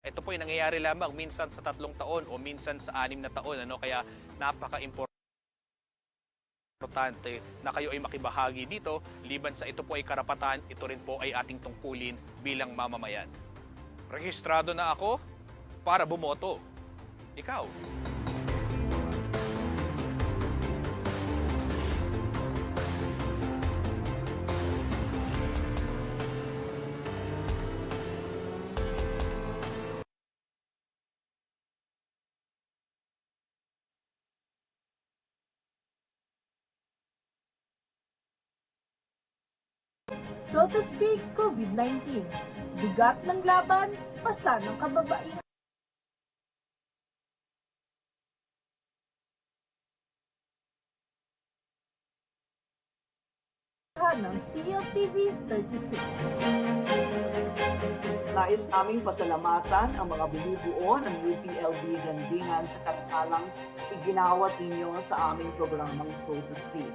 Ito po ay nangyayari lamang minsan sa 3 taon o minsan sa 6 na taon. Kaya napaka-importante na kayo ay makibahagi dito. Liban sa ito po ay karapatan, ito rin po ay ating tungkulin bilang mamamayan. Rehistrado na ako para bumoto. Ikaw? So to speak, COVID-19. Bigat ng laban, pasa ng kababaihan. Ng CLTV 36. Nais naming pasalamatan ang mga bumubuo ng UPLB Gandingan sa katatalang iginawat ninyo sa aming programang So to Speak.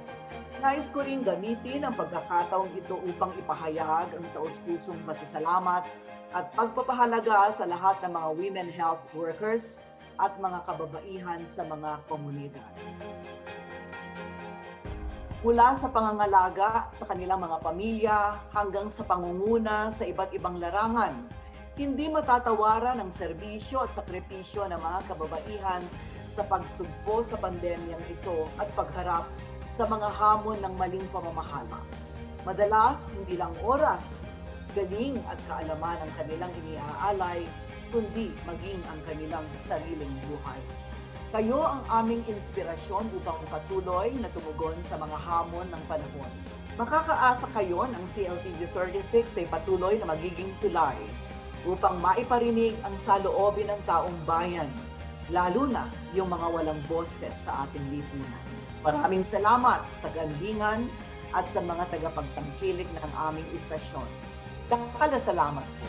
Nais ko rin gamitin ang pagkakataong ito upang ipahayag ang taus-pusong pasasalamat at pagpapahalaga sa lahat ng mga women health workers at mga kababaihan sa mga komunidad. Mula sa pangangalaga sa kanilang mga pamilya hanggang sa pangunguna sa iba't ibang larangan, hindi matatawaran ang serbisyo at sakripisyo ng mga kababaihan sa pagsugpo sa pandemyang ito at pagharap sa mga hamon ng maling pamamahala. Madalas, hindi lang oras, galing at kaalaman ang kanilang iniaalay, kundi maging ang kanilang sariling buhay. Kayo ang aming inspirasyon upang patuloy na tumugon sa mga hamon ng panahon. Makakaasa kayo ng CLTV 36 ay patuloy na magiging tulay upang maiparinig ang saloobin ng taong bayan, lalo na yung mga walang boses sa ating lipunan. Maraming salamat sa Gandingan at sa mga tagapagtangkilik ng aming istasyon. Salamat po.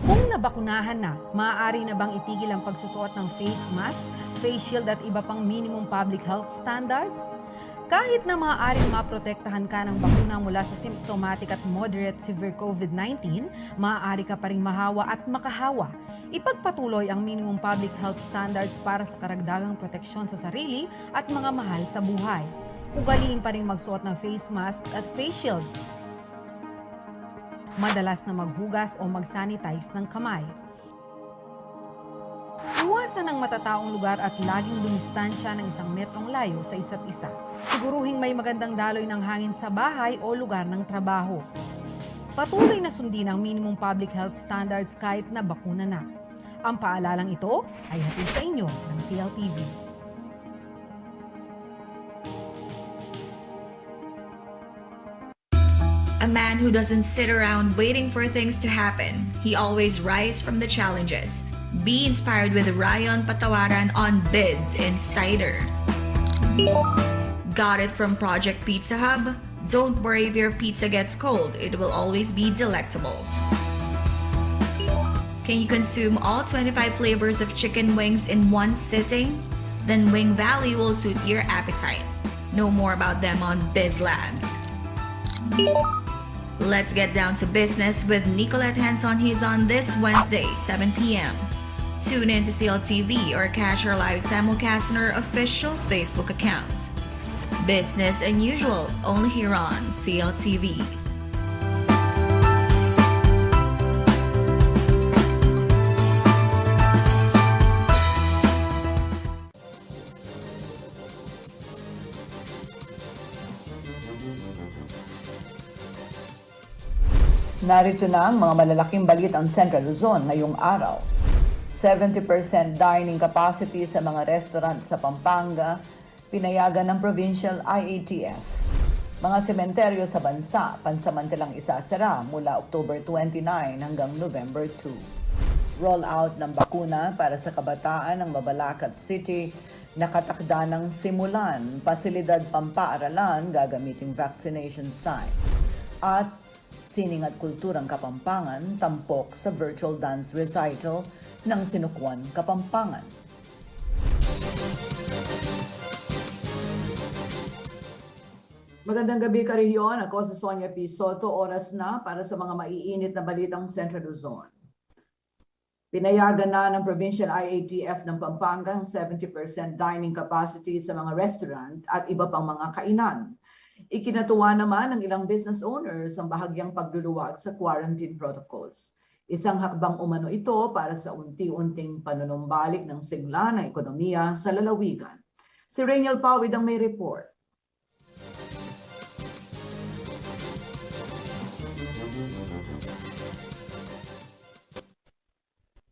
Kung nabakunahan na, maaari na bang itigil ang pagsusuot ng face mask, face shield at iba pang minimum public health standards? Kahit na maaaring maprotektahan ka ng bakuna mula sa symptomatic at moderate severe COVID-19, maaari ka pa ring mahawa at makahawa. Ipagpatuloy ang minimum public health standards para sa karagdagang proteksyon sa sarili at mga mahal sa buhay. Ugaliin pa ring magsuot ng face mask at face shield. Madalas na maghugas o mag-sanitize ng kamay. Iwasan ang matataong lugar at laging dumistansya ng 1 metrong layo sa isa't isa. Siguruhing may magandang daloy ng hangin sa bahay o lugar ng trabaho. Patuloy na sundin ang minimum public health standards kahit na bakuna na. Ang paalalang ito ay hatid sa inyo ng CLTV. A man who doesn't sit around waiting for things to happen. He always rises from the challenges. Be inspired with Ryan Patawaran on Biz Insider. Got it from Project Pizza Hub? Don't worry if your pizza gets cold. It will always be delectable. Can you consume all 25 flavors of chicken wings in one sitting? Then Wing Valley will suit your appetite. Know more about them on Biz Labs. Let's get down to business with Nicolette Hanson. He's on this Wednesday, 7 p.m. Tune in to CLTV or catch our live simulcast on our official Facebook accounts. Business and usual, only here on CLTV. Narito na ang mga malalaking balitang Central Luzon ngayong araw. 70% dining capacity sa mga restaurant sa Pampanga, pinayagan ng Provincial IATF. Mga sementeryo sa bansa, pansamantalang isasara mula October 29 hanggang November 2. Roll-out ng bakuna para sa kabataan ng Mabalacat City, nakatakda ng simulan, pasilidad pampaaralan gagamiting vaccination sites. At sining at kulturang Kapampangan, tampok sa virtual dance recital ng Sinukuan, Kapampangan. Magandang gabi ka Rehiyon. Ako si Sonia P. Soto. Oras na para sa mga maiinit na balitang Central Luzon. Pinayagan na ng Provincial IATF ng Pampanga ang 70% dining capacity sa mga restaurant at iba pang mga kainan. Ikinatuwa naman ng ilang business owners ang bahagyang pagluluwag sa quarantine protocols. Isang hakbang umano ito para sa unti-unting panunumbalik ng sigla ng ekonomiya sa lalawigan. Si Rainiel Pawid ang may report.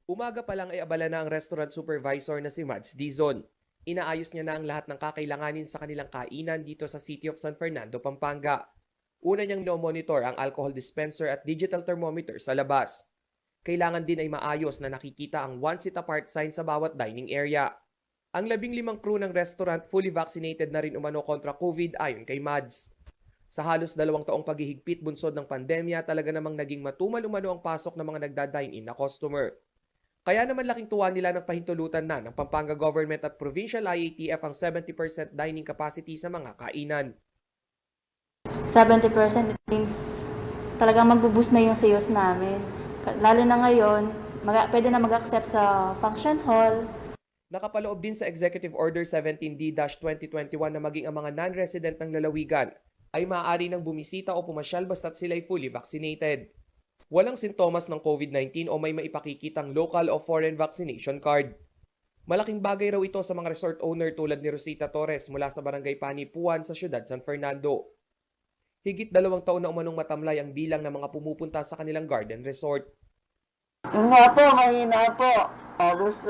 Umaga pa lang ay abala na ang restaurant supervisor na si Mads Dizon. Inaayos niya na ang lahat ng kakailanganin sa kanilang kainan dito sa City of San Fernando, Pampanga. Una niyang no-monitor ang alcohol dispenser at digital thermometer sa labas. Kailangan din ay maayos na nakikita ang 1 seat apart sign sa bawat dining area. Ang 15 crew ng restaurant fully vaccinated na rin umano kontra COVID ayon kay Mads. Sa halos 2 taong paghihigpit bunsod ng pandemya, talaga namang naging matumal umano ang pasok ng mga nagda-dine-in na customer. Kaya naman laking tuwa nila ng pahintulutan na ng Pampanga Government at Provincial IATF ang 70% dining capacity sa mga kainan. 70% means talagang magbo-boost na yung sales namin. Lalo na ngayon, pwede na mag-accept sa function hall. Nakapaloob din sa Executive Order 17D-2021 na maging ang mga non-resident ng lalawigan ay maaari nang bumisita o pumasyal basta't sila'y fully vaccinated. Walang sintomas ng COVID-19 o may maipakikitang local o foreign vaccination card. Malaking bagay raw ito sa mga resort owner tulad ni Rosita Torres mula sa Barangay Panipuan sa siyudad San Fernando. Higit 2 taon na umanong matamlay ang bilang ng mga pumupunta sa kanilang garden resort. Yung nga po, mahina po. Halos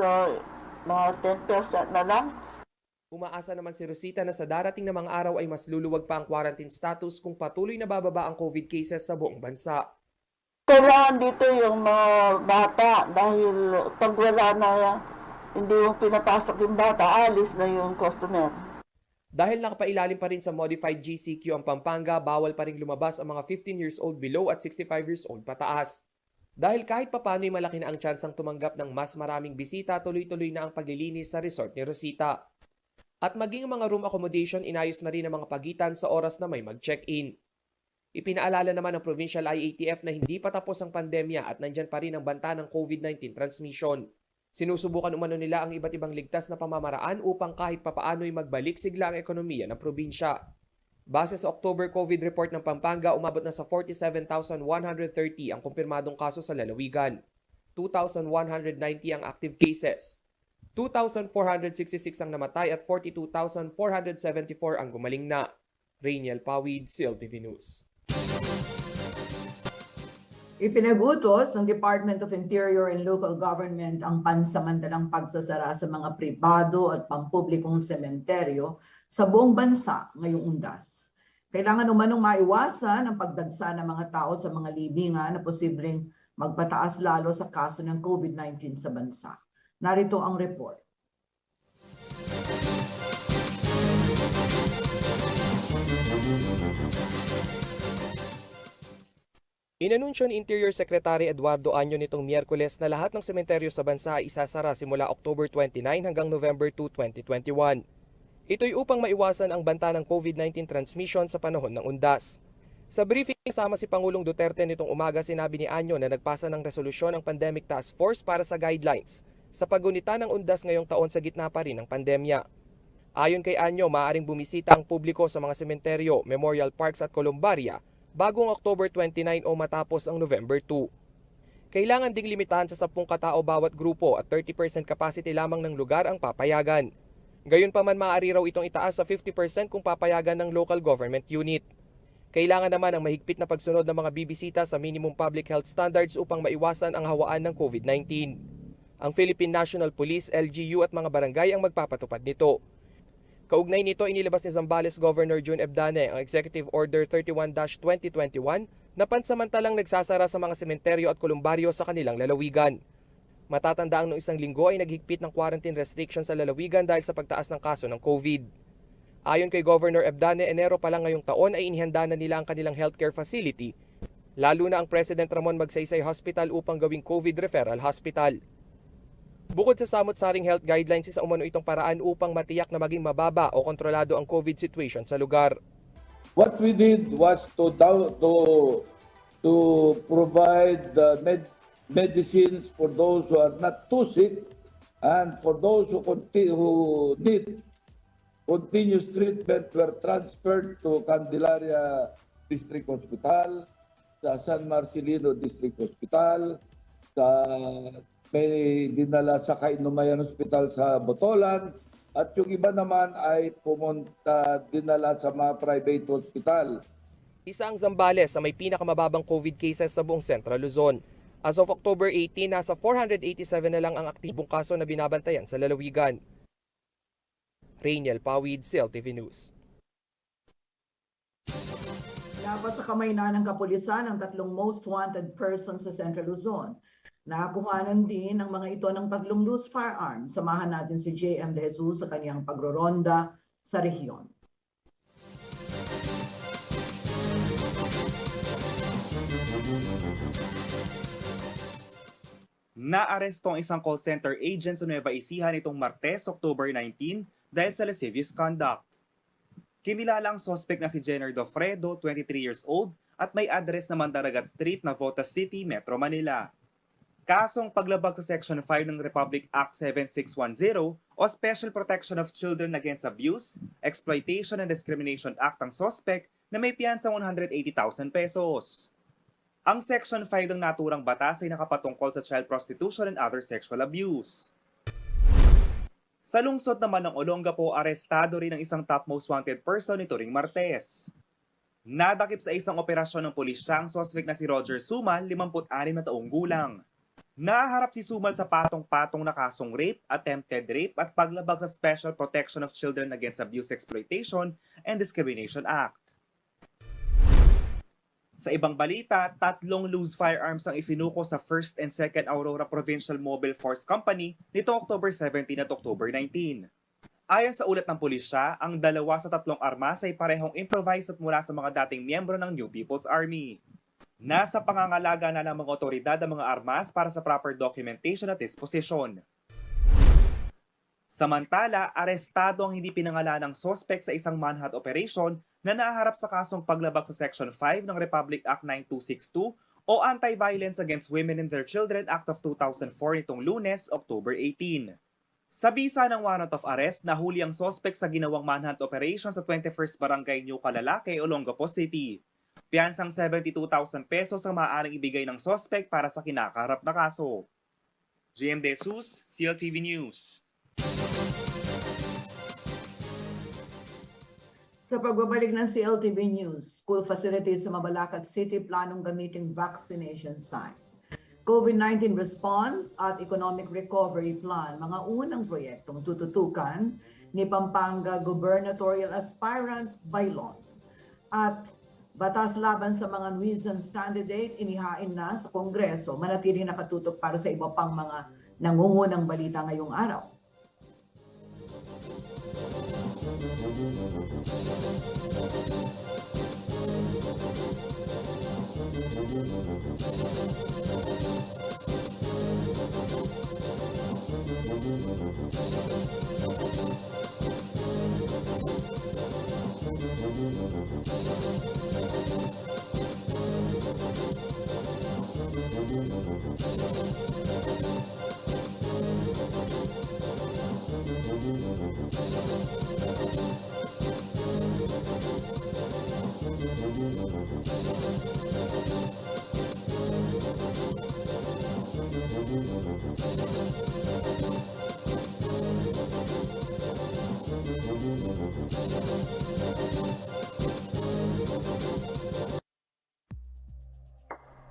mga 10% na lang. Umaasa naman si Rosita na sa darating na mga araw ay mas luluwag pa ang quarantine status kung patuloy na bababa ang COVID cases sa buong bansa. Kailangan dito yung mga bata dahil pag wala na, hindi yung pinapasok yung bata, alis na yung customer. Dahil nakapailalim pa rin sa modified GCQ ang Pampanga, bawal pa rin lumabas ang mga 15 years old below at 65 years old pataas. Dahil kahit papano'y malaki na ang tsansang tumanggap ng mas maraming bisita, tuloy-tuloy na ang paglilinis sa resort ni Rosita. At maging ang mga room accommodation, inayos na rin ang mga pagitan sa oras na may mag-check-in. Ipinaalala naman ng Provincial IATF na hindi pa tapos ang pandemya at nandyan pa rin ang banta ng COVID-19 transmission. Sinusubukan umano nila ang iba't ibang ligtas na pamamaraan upang kahit papaano'y magbalik sigla ang ekonomiya ng probinsya. Base sa October COVID report ng Pampanga, umabot na sa 47,130 ang kumpirmadong kaso sa lalawigan. 2,190 ang active cases. 2,466 ang namatay at 42,474 ang gumaling na. Rainiel Pawid, CLTV News. Ipinag-utos ng Department of Interior and Local Government ang pansamantalang pagsasara sa mga pribado at pampublikong sementeryo sa buong bansa ngayong undas. Kailangan umanong maiwasan ang pagdagsa ng mga tao sa mga libingan na posibleng magpataas lalo sa kaso ng COVID-19 sa bansa. Narito ang report. Inanunsyo ni Interior Secretary Eduardo Año nitong Miyerkules na lahat ng sementeryo sa bansa ay isasara simula October 29 hanggang November 2, 2021. Ito'y upang maiwasan ang banta ng COVID-19 transmission sa panahon ng undas. Sa briefing kasama si Pangulong Duterte nitong umaga, sinabi ni Año na nagpasa ng resolusyon ang Pandemic Task Force para sa guidelines sa paggunita ng undas ngayong taon sa gitna pa rin ng pandemya. Ayon kay Año, maaaring bumisita ang publiko sa mga sementeryo, memorial parks at kolumbarya bagong October 29 o matapos ang November 2. Kailangan ding limitahan sa 10 katao bawat grupo at 30% capacity lamang ng lugar ang papayagan. Gayunpaman, maaari raw itong itaas sa 50% kung papayagan ng local government unit. Kailangan naman ang mahigpit na pagsunod ng mga bibisita sa minimum public health standards upang maiwasan ang hawaan ng COVID-19. Ang Philippine National Police, LGU at mga barangay ang magpapatupad nito. Kaugnay nito, inilabas ni Zambales Governor June Ebdane ang Executive Order 31-2021 na pansamantalang nagsasara sa mga sementeryo at kolumbaryo sa kanilang lalawigan. Matatandaang noong 1 linggo ay naghigpit ng quarantine restriction sa lalawigan dahil sa pagtaas ng kaso ng COVID. Ayon kay Governor Ebdane, Enero pa lang ngayong taon ay inihanda na nila ang kanilang healthcare facility, lalo na ang President Ramon Magsaysay Hospital upang gawing COVID referral hospital. Bukod sa samot-saring health guidelines, isa umano itong paraan upang matiyak na maging mababa o kontrolado ang COVID situation sa lugar. What we did was to provide medicines for those who are not too sick, and for those who need continuous treatment were transferred to Candelaria District Hospital, sa San Marcelino District Hospital, may dinala sa Kainumayan Hospital sa Botolan, at yung iba naman ay dinala sa mga private hospital. Isa ang Zambales sa may pinakamababang COVID cases sa buong Central Luzon. As of October 18, nasa 487 na lang ang aktibong kaso na binabantayan sa lalawigan. Rainiel Pawid, CLTV News. Labas sa kamay na ng kapulisan ang 3 most wanted persons sa Central Luzon. Nakakuhanan din ang mga ito ng 3 loose firearms. Samahan natin si JM De Jesus sa kanyang pagroronda sa rehiyon. Naaresto ang isang call center agent sa Nueva Ecija nitong Martes, October 19 dahil sa lascivious conduct. Kinilala ang suspect na si Jenner Dofredo, 23 years old, at may address na Mandaragat Street, Navotas City, Metro Manila. Kasong paglabag sa Section 5 ng Republic Act 7610 o Special Protection of Children Against Abuse, Exploitation and Discrimination Act ang suspect na may piyansang 180,000 pesos. Ang Section 5 ng naturang batas ay nakapatungkol sa child prostitution and other sexual abuse. Sa lungsod naman ng Olongapo, arestado rin ang isang top most wanted person nito ring Martes. Nadakip sa isang operasyon ng pulisya ang suspect na si Roger Sumal, 56 na taong gulang. Naharap si Sumal sa patong-patong na kasong rape, attempted rape at paglabag sa Special Protection of Children Against Abuse, Exploitation and Discrimination Act. Sa ibang balita, 3 loose firearms ang isinuko sa 1st and 2nd Aurora Provincial Mobile Force Company nito October 17 at October 19. Ayon sa ulat ng pulisya, ang 2 sa 3 armas ay parehong improvised at mula sa mga dating miyembro ng New People's Army. Nasa pangangalaga na ng mga otoridad ang mga armas para sa proper documentation at disposition. Samantala, arestado ang hindi pinangalanang suspect sa isang manhunt operation na naharap sa kasong paglabag sa Section 5 ng Republic Act 9262 o Anti-Violence Against Women and Their Children Act of 2004 nitong Lunes, October 18. Sa bisa ng warrant of arrest, nahuli ang suspect sa ginawang manhunt operation sa 21st Barangay New Calalake, Olongapo City. Piyansang 72,000 pesos ang maaaring ibigay ng suspect para sa kinakaharap na kaso. JM De Jesus, CLTV News. Sa pagbabalik ng CLTV News, school facilities sa Mabalacat City planong gamitin vaccination site. COVID-19 response at economic recovery plan, mga unang proyektong tututukan ni Pampanga gubernatorial aspirant Bailon. At batas laban sa mga nuisance candidate inihain na sa Kongreso, manatiling nakatutok para sa iba pang mga nangungunang balita ngayong araw.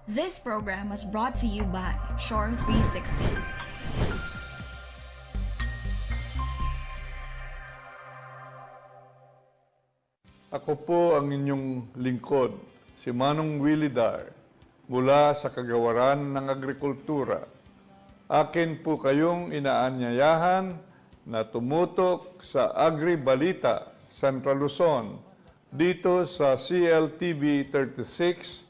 This program was brought to you by Shore 360. Ako po ang inyong lingkod, si Manong Willie Dar, mula sa Kagawaran ng Agrikultura. Akin po kayong inaanyayahan na tumutok sa Agri-Balita, Central Luzon, dito sa CLTV 36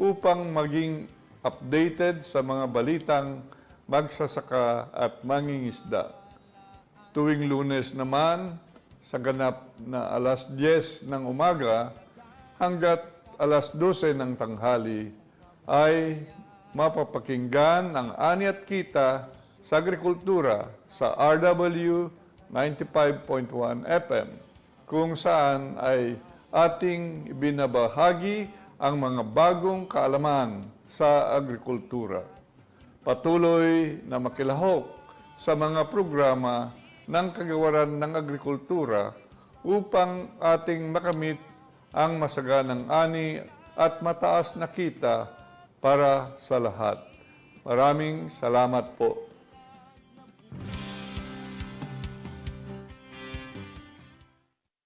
upang maging updated sa mga balitang magsasaka at mangingisda. Tuwing Lunes naman, sa ganap na alas 10 ng umaga, hanggat alas 12 ng tanghali ay mapapakinggan ang ani at kita sa agrikultura sa RW 95.1 FM, kung saan ay ating binabahagi ang mga bagong kaalaman sa agrikultura. Patuloy na makilahok sa mga programa ng Kagawaran ng Agrikultura upang ating makamit ang masaganang ani at mataas na kita para sa lahat. Maraming salamat po.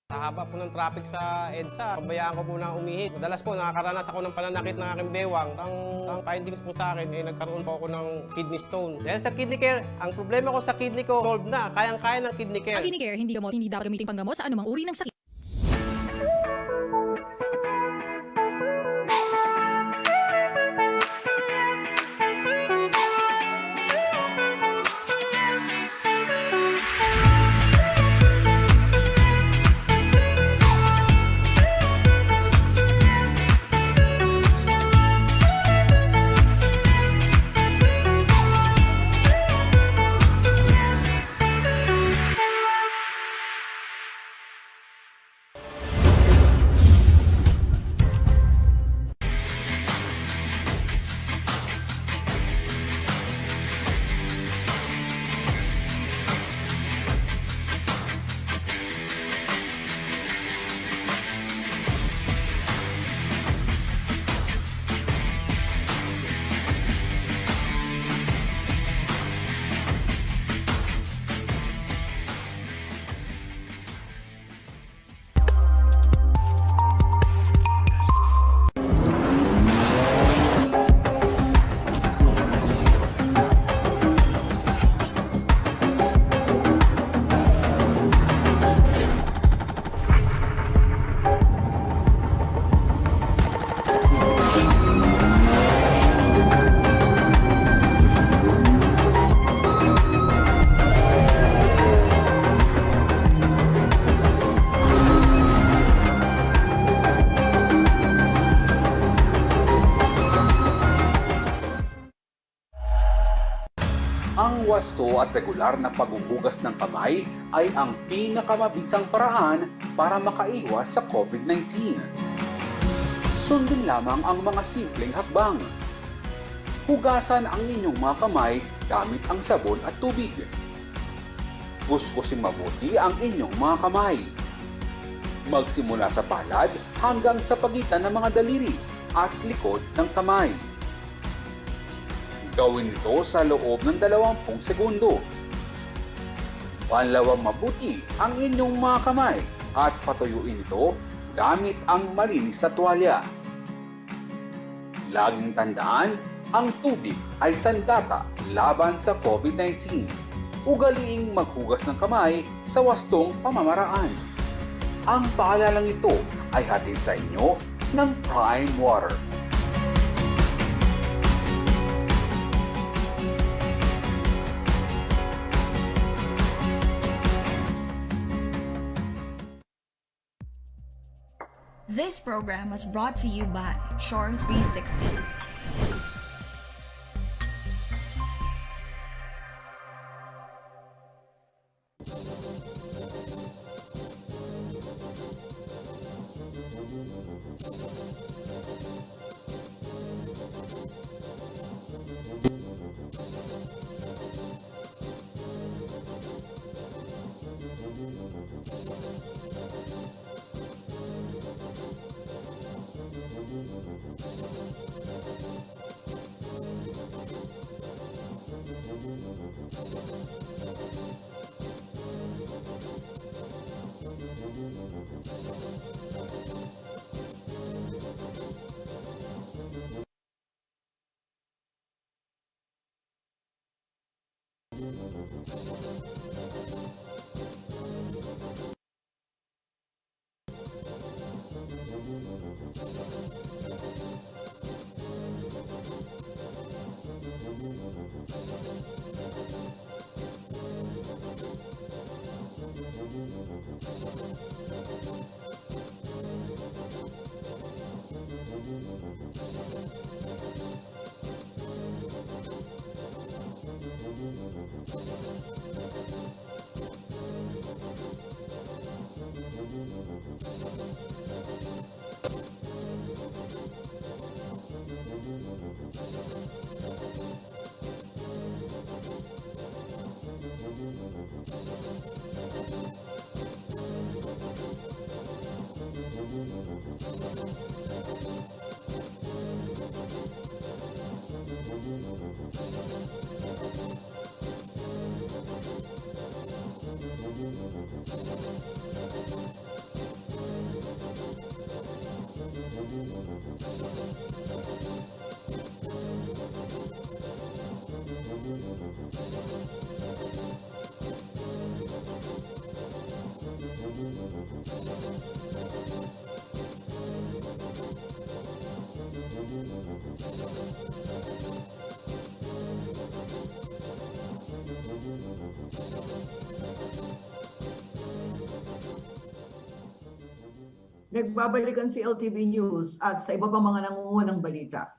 Sa haba po ng traffic sa EDSA, pabayaan ko po na umihit. Madalas po nakakaranas ako ng pananakit ng aking bewang. Ang findings po sa akin ay nagkaroon po ako ng kidney stone. Dahil sa kidney care, ang problema ko sa kidney ko, solved na. Kayang-kaya ng kidney care. Ang kidney care, hindi gamot, hindi dapat gamitin panggamot sa anumang uri ng sakit. Ang wasto at regular na paghuhugas ng kamay ay ang pinakamabisang paraan para makaiwas sa COVID-19. Sundin lamang ang mga simpleng hakbang. Hugasan ang inyong mga kamay gamit ang sabon at tubig. Kuskusin mabuti ang inyong mga kamay. Magsimula sa palad hanggang sa pagitan ng mga daliri at likod ng kamay. Gawin ito sa loob ng 20 segundo. Panlawang mabuti ang inyong mga kamay at patuyuin ito gamit ang malinis na tuwalya. Laging tandaan, ang tubig ay sandata laban sa COVID-19. Ugaliing maghugas ng kamay sa wastong pamamaraan. Ang paalalang ito ay hatid sa inyo ng Prime Water. This program was brought to you by Shore 360. Nagbabalik ang CLTV News at sa iba pang mga nangungunang balita.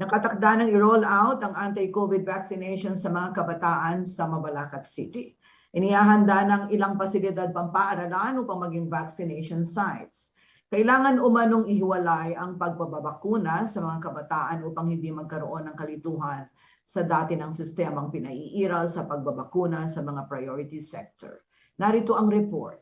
Nakatakda ng i-roll out ang anti-COVID vaccination sa mga kabataan sa Mabalacat City. Inihahanda ng ilang pasilidad pampaaralan upang maging vaccination sites. Kailangan umanong ihiwalay ang pagbababakuna sa mga kabataan upang hindi magkaroon ng kalituhan sa dati ng sistemang pinaiiral sa pagbabakuna sa mga priority sector. Narito ang report.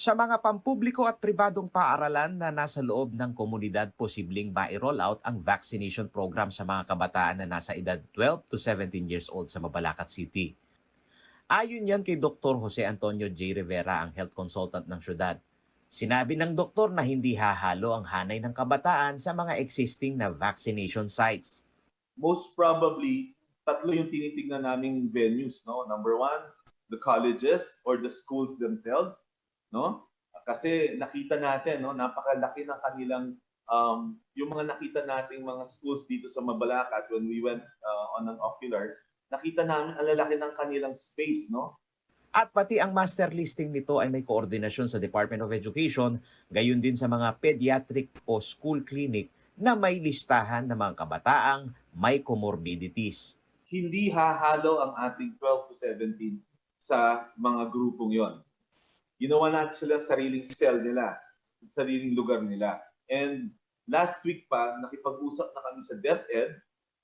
Sa mga pampubliko at pribadong paaralan na nasa loob ng komunidad, posibleng ma-roll out ang vaccination program sa mga kabataan na nasa edad 12 to 17 years old sa Mabalacat City. Ayon yan kay Dr. Jose Antonio J. Rivera, ang health consultant ng syudad. Sinabi ng doktor na hindi hahalo ang hanay ng kabataan sa mga existing na vaccination sites. Most probably, tatlo yung tinitignan naming venues, no? Number one, the colleges or the schools themselves, no? Kasi nakita natin, no, napakalaki ng kanilang yung mga nakita nating mga schools dito sa Mabalacat when we went on an ocular, nakita namin ang lalaki ng kanilang space, no? At pati ang master listing nito ay may koordinasyon sa Department of Education, gayon din sa mga pediatric o school clinic na may listahan ng mga kabataang may comorbidities. Hindi hahalo ang ating 12 to 17 sa mga grupong yon. Ginawa natin sila sariling cell nila, sariling lugar nila. And last week pa, nakipag-usap na kami sa DepEd,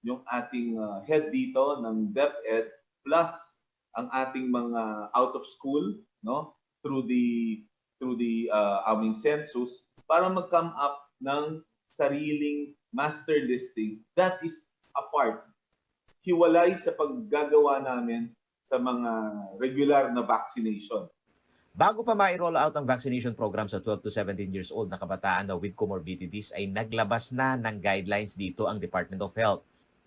yung ating head dito ng DepEd, plus ang ating mga out of school, no, through the aming census, para mag-come up ng sariling master listing that is apart, hiwalay sa paggagawa namin sa mga regular na vaccination. Bago pa ma-roll out ang vaccination program sa 12 to 17 years old na kabataan na with comorbidities, ay naglabas na ng guidelines dito ang Department of Health.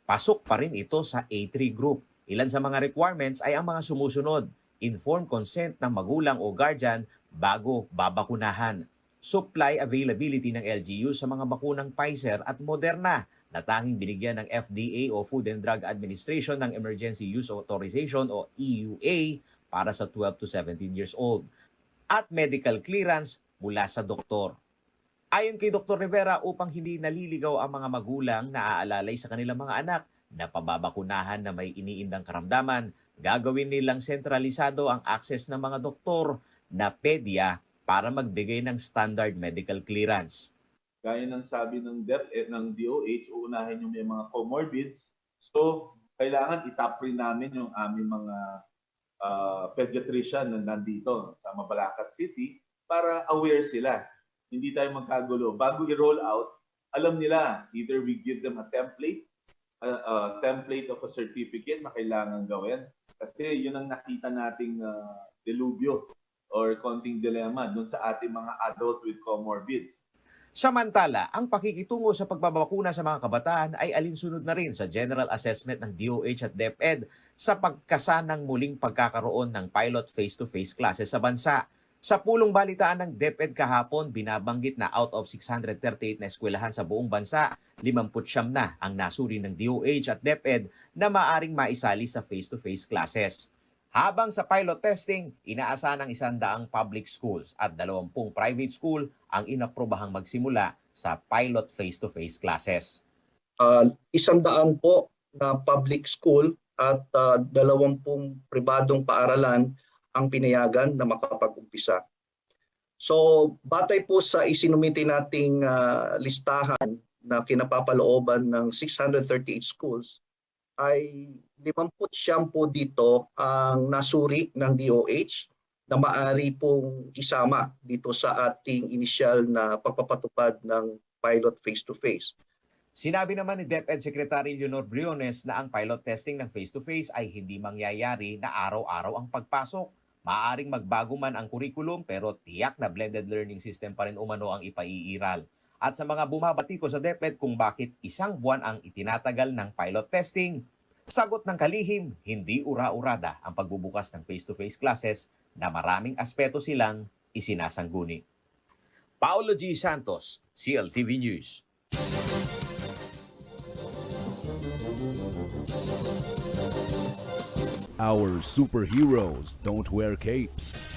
Pasok pa rin ito sa A3 group. Ilan sa mga requirements ay ang mga sumusunod: informed consent ng magulang o guardian bago babakunahan, supply availability ng LGU sa mga bakunang Pfizer at Moderna na tanging binigyan ng FDA o Food and Drug Administration ng Emergency Use Authorization o EUA para sa 12 to 17 years old, at medical clearance mula sa doktor. Ayon kay Dr. Rivera, upang hindi naliligaw ang mga magulang na aalalay sa kanilang mga anak na pababakunahan na may iniindang karamdaman, gagawin nilang sentralisado ang access ng mga doktor na pedya para magbigay ng standard medical clearance. Gaya ng sabi ng DepEd, ng DOH, uunahin yung may mga comorbids. So, kailangan itap rin namin yung aming mga pediatrician na nandito sa Mabalacat City para aware sila. Hindi tayo magkagulo. Bago i-roll out, alam nila, either we give them a template of a certificate na kailangan gawin. Kasi yun ang nakita nating delubyo or konting dilema dun sa ating mga adult with comorbids. Samantala, ang pakikitungo sa pagbabakuna sa mga kabataan ay alinsunod na rin sa general assessment ng DOH at DepEd sa pagkasanang muling pagkakaroon ng pilot face-to-face classes sa bansa. Sa pulong balitaan ng DepEd kahapon, binabanggit na out of 638 na eskwelahan sa buong bansa, 59 na ang nasuri ng DOH at DepEd na maaring maisali sa face-to-face classes. Habang sa pilot testing, inaasahan ng 100 public schools at 20 private school ang inaprobahang magsimula sa pilot face-to-face classes. 100 po na public school at 20 pribadong paaralan ang pinayagan na makapag-umpisa. So, batay po sa isinumiti nating listahan na kinapapalooban ng 638 schools, ay 50 po dito ang nasuri ng DOH na maaari pong isama dito sa ating initial na pagpapatupad ng pilot face-to-face. Sinabi naman ni DepEd Secretary Leonor Briones na ang pilot testing ng face-to-face ay hindi mangyayari na araw-araw ang pagpasok. Maaaring magbago man ang kurikulum pero tiyak na blended learning system pa rin umano ang ipaiiral. At sa mga bumabatiko sa DepEd kung bakit 1 buwan ang itinatagal ng pilot testing, sagot ng kalihim, hindi ura-urada ang pagbubukas ng face-to-face classes na maraming aspeto silang isinasangguni. Paolo G. Santos, CLTV News. Our superheroes don't wear capes.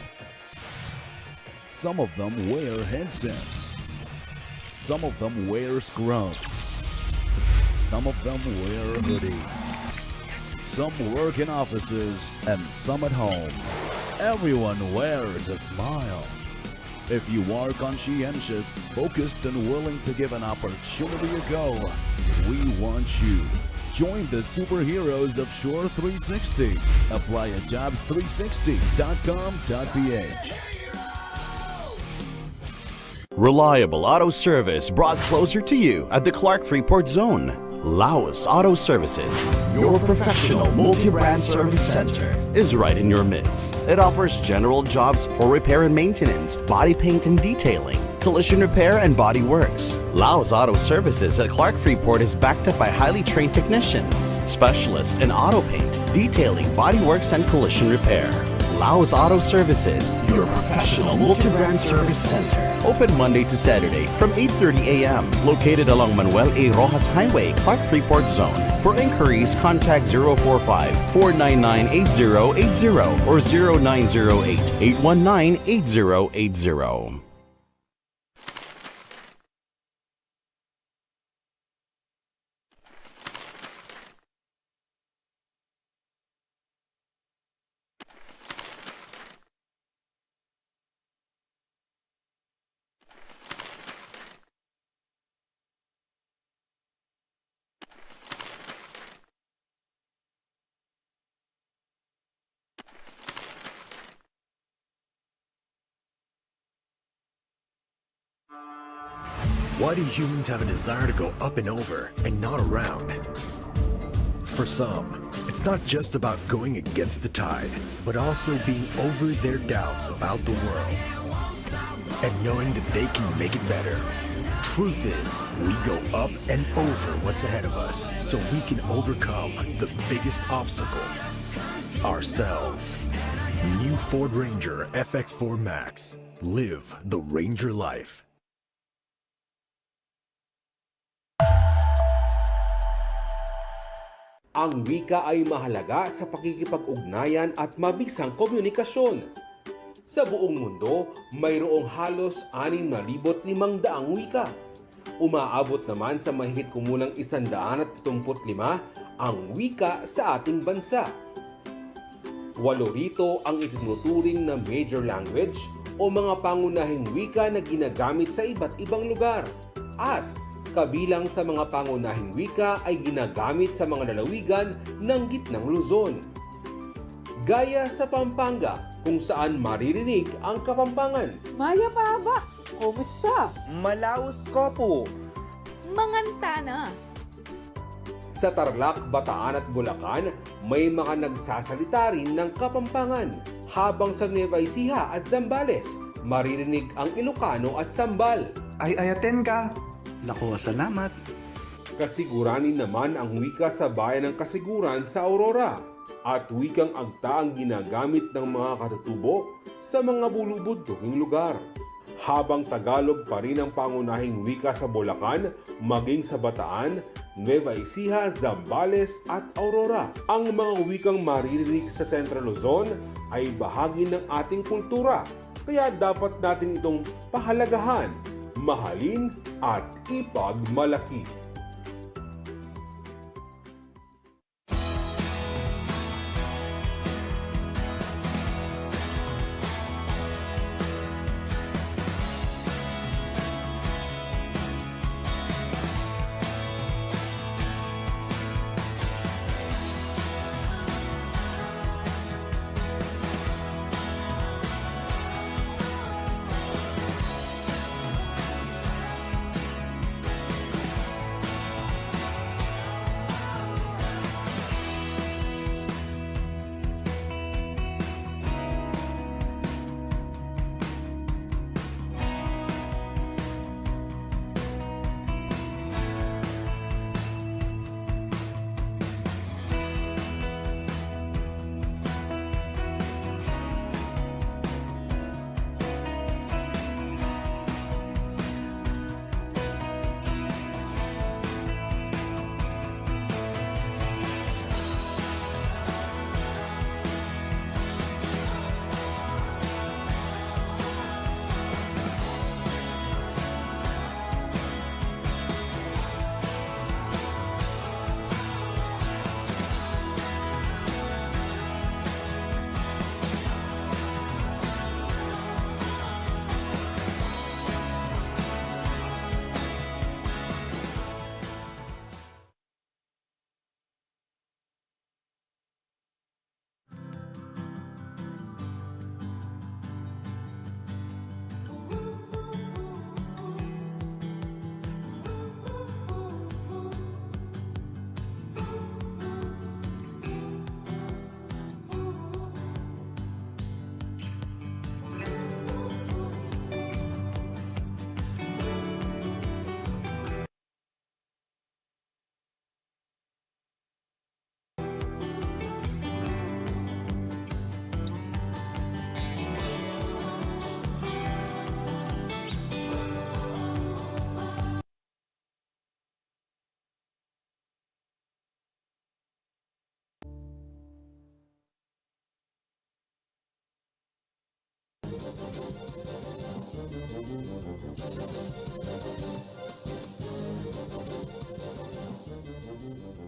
Some of them wear headsets. Some of them wear scrubs. Some of them wear hoodies. Some work in offices and some at home. Everyone wears a smile. If you are conscientious, focused, and willing to give an opportunity a go, we want you. Join the superheroes of Shore 360. Apply at jobs360.com.ph. Reliable auto service brought closer to you at the Clark Freeport Zone. Laos Auto Services, your professional multi-brand service center, is right in your midst. It offers general jobs for repair and maintenance, body paint and detailing, collision repair and body works. Laos Auto Services at Clark Freeport is backed up by highly trained technicians, specialists in auto paint, detailing, body works and collision repair. Laos Auto Services, your professional multi-brand service center. Open Monday to Saturday from 8:30 a.m. Located along Manuel A. Rojas Highway, Clark Freeport Zone. For inquiries, contact 045-499-8080 or 0908-819-8080. Why do humans have a desire to go up and over and not around? For some, it's not just about going against the tide, but also being over their doubts about the world and knowing that they can make it better. Truth is, we go up and over what's ahead of us so we can overcome the biggest obstacle, ourselves. New Ford Ranger FX4 Max. Live the Ranger life. Ang wika ay mahalaga sa pakikipag-ugnayan at mabisang komunikasyon. Sa buong mundo, mayroong halos 6,500 wika. Umaabot naman sa mahigit kumulang 175 ang wika sa ating bansa. 8 rito ang itinuturing na major language o mga pangunahing wika na ginagamit sa iba't ibang lugar. At kabilang sa mga pangunahing wika ay ginagamit sa mga lalawigan ng Gitnang Luzon. Gaya sa Pampanga, kung saan maririnig ang Kapampangan. Maya Paba, kumusta? Malaus Kopo. Mangantana. Sa Tarlac, Bataan at Bulacan, may mga nagsasalita rin ng Kapampangan. Habang sa Nueva Ecija at Zambales, maririnig ang Ilocano at Sambal. Ay ayaten ka. Naku, salamat. Kasiguranin naman ang wika sa bayan ng Kasiguran sa Aurora at wikang agta ang ginagamit ng mga katutubo sa mga bulubunduking lugar. Habang Tagalog pa rin ang pangunahing wika sa Bulacan, maging sa Bataan, Nueva Ecija, Zambales at Aurora. Ang mga wikang maririnig sa Central Luzon ay bahagi ng ating kultura, kaya dapat natin itong pahalagahan, mahalin at ipagmalaki.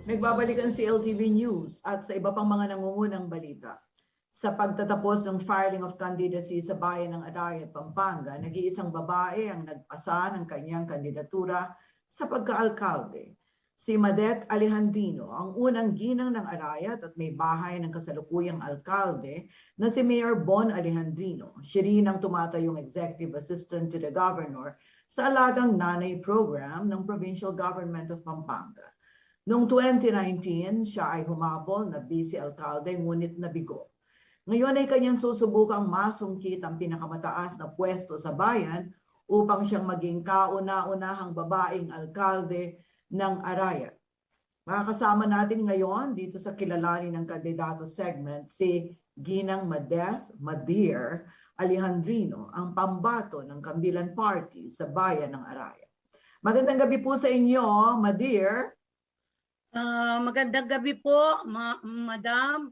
Nagbabalik ang CLTV News at sa iba pang mga nangungunang balita. Sa pagtatapos ng filing of candidacy sa bayan ng Arayat, Pampanga, nag-iisang babae ang nagpasa ng kanyang kandidatura sa pagka-alkalde. Si Madet Alejandrino, ang unang ginang ng Arayat at may bahay ng kasalukuyang alkalde na si Mayor Bon Alejandrino. Siya rin ang tumatayong executive assistant to the governor sa Alagang Nanay program ng Provincial Government of Pampanga. Noong 2019, siya ay humabol na vice-alkalde ngunit nabigo. Ngayon ay kanyang susubukang masungkit ang pinakamataas na pwesto sa bayan upang siyang maging kauna-unahang babaeng alkalde ng Arayat. Makakasama natin ngayon dito sa kilalanin ng kandidato segment si Ginang Madir Alejandrino, ang pambato ng Kambilan Party sa bayan ng Arayat. Magandang gabi po sa inyo, Madir. Magandang gabi po, Madam,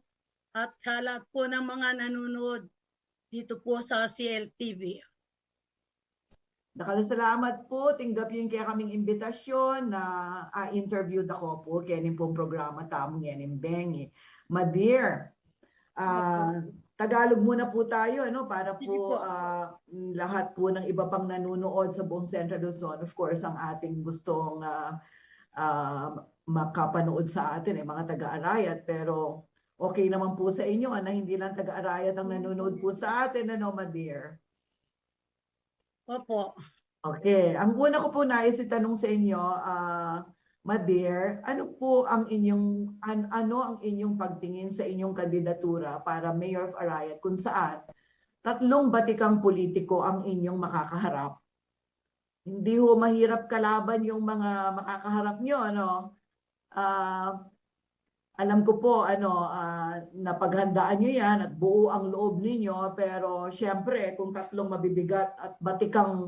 at sa lahat po ng mga nanonood dito po sa CLTV. Salamat po. Tinggap yung kaya kaming imbitasyon na interviewed ako po kaya pong programa tamong yan Bengi. Madir, Tagalog muna po tayo para po lahat po ng iba pang nanonood sa buong Central Luzon. Of course, ang ating gustong makapanood sa atin ay mga taga-Arayat, pero okay naman po sa inyo na hindi lang taga-Arayat ang nanonood po sa atin, Madir? Opo. Okay. Ang una ko po nais itanong sa inyo, Madir, ano po ang inyong pagtingin sa inyong kandidatura para Mayor of Arayat kung saan tatlong batikang politiko ang inyong makakaharap? Hindi ho mahirap kalaban yung mga makakaharap nyo, alam ko po napaghandaan nyo yan at buo ang loob ninyo, pero syempre kung tatlong mabibigat at batikang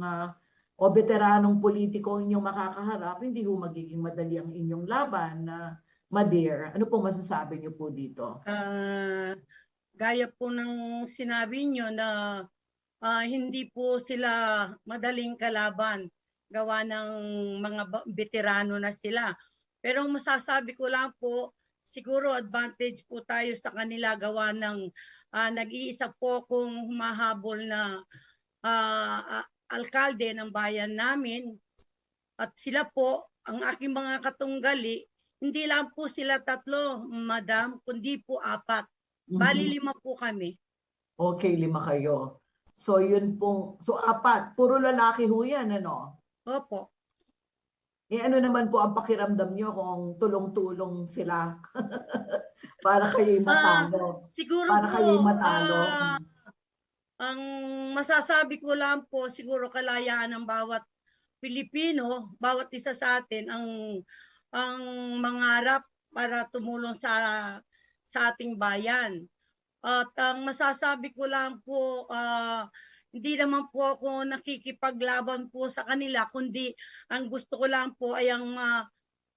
o veteranong politiko inyong makakaharap, hindi ho magiging madali ang inyong laban. Madir, ano po masasabi nyo po dito? Gaya po ng sinabi nyo na hindi po sila madaling kalaban, gawa ng mga veterano na sila. Pero ang masasabi ko lang po, siguro advantage po tayo sa kanila gawa ng nag-iisa po kung humahabol na alkalde ng bayan namin. At sila po, ang aking mga katunggali, hindi lang po sila tatlo, Madam, kundi po 4. Bali 5 po kami. Okay, 5 kayo. So yun pong, so 4, puro lalaki ho yan, Opo. Ano naman po ang pakiramdam nyo kung tulong-tulong sila para kayo'y matalo? Siguro para po, kayo'y matalo. Ang masasabi ko lang po, siguro kalayaan ng bawat Pilipino, bawat isa sa atin ang mangarap para tumulong sa ating bayan. At ang masasabi ko lang po, hindi naman po ako nakikipaglaban po sa kanila, kundi ang gusto ko lang po ay ang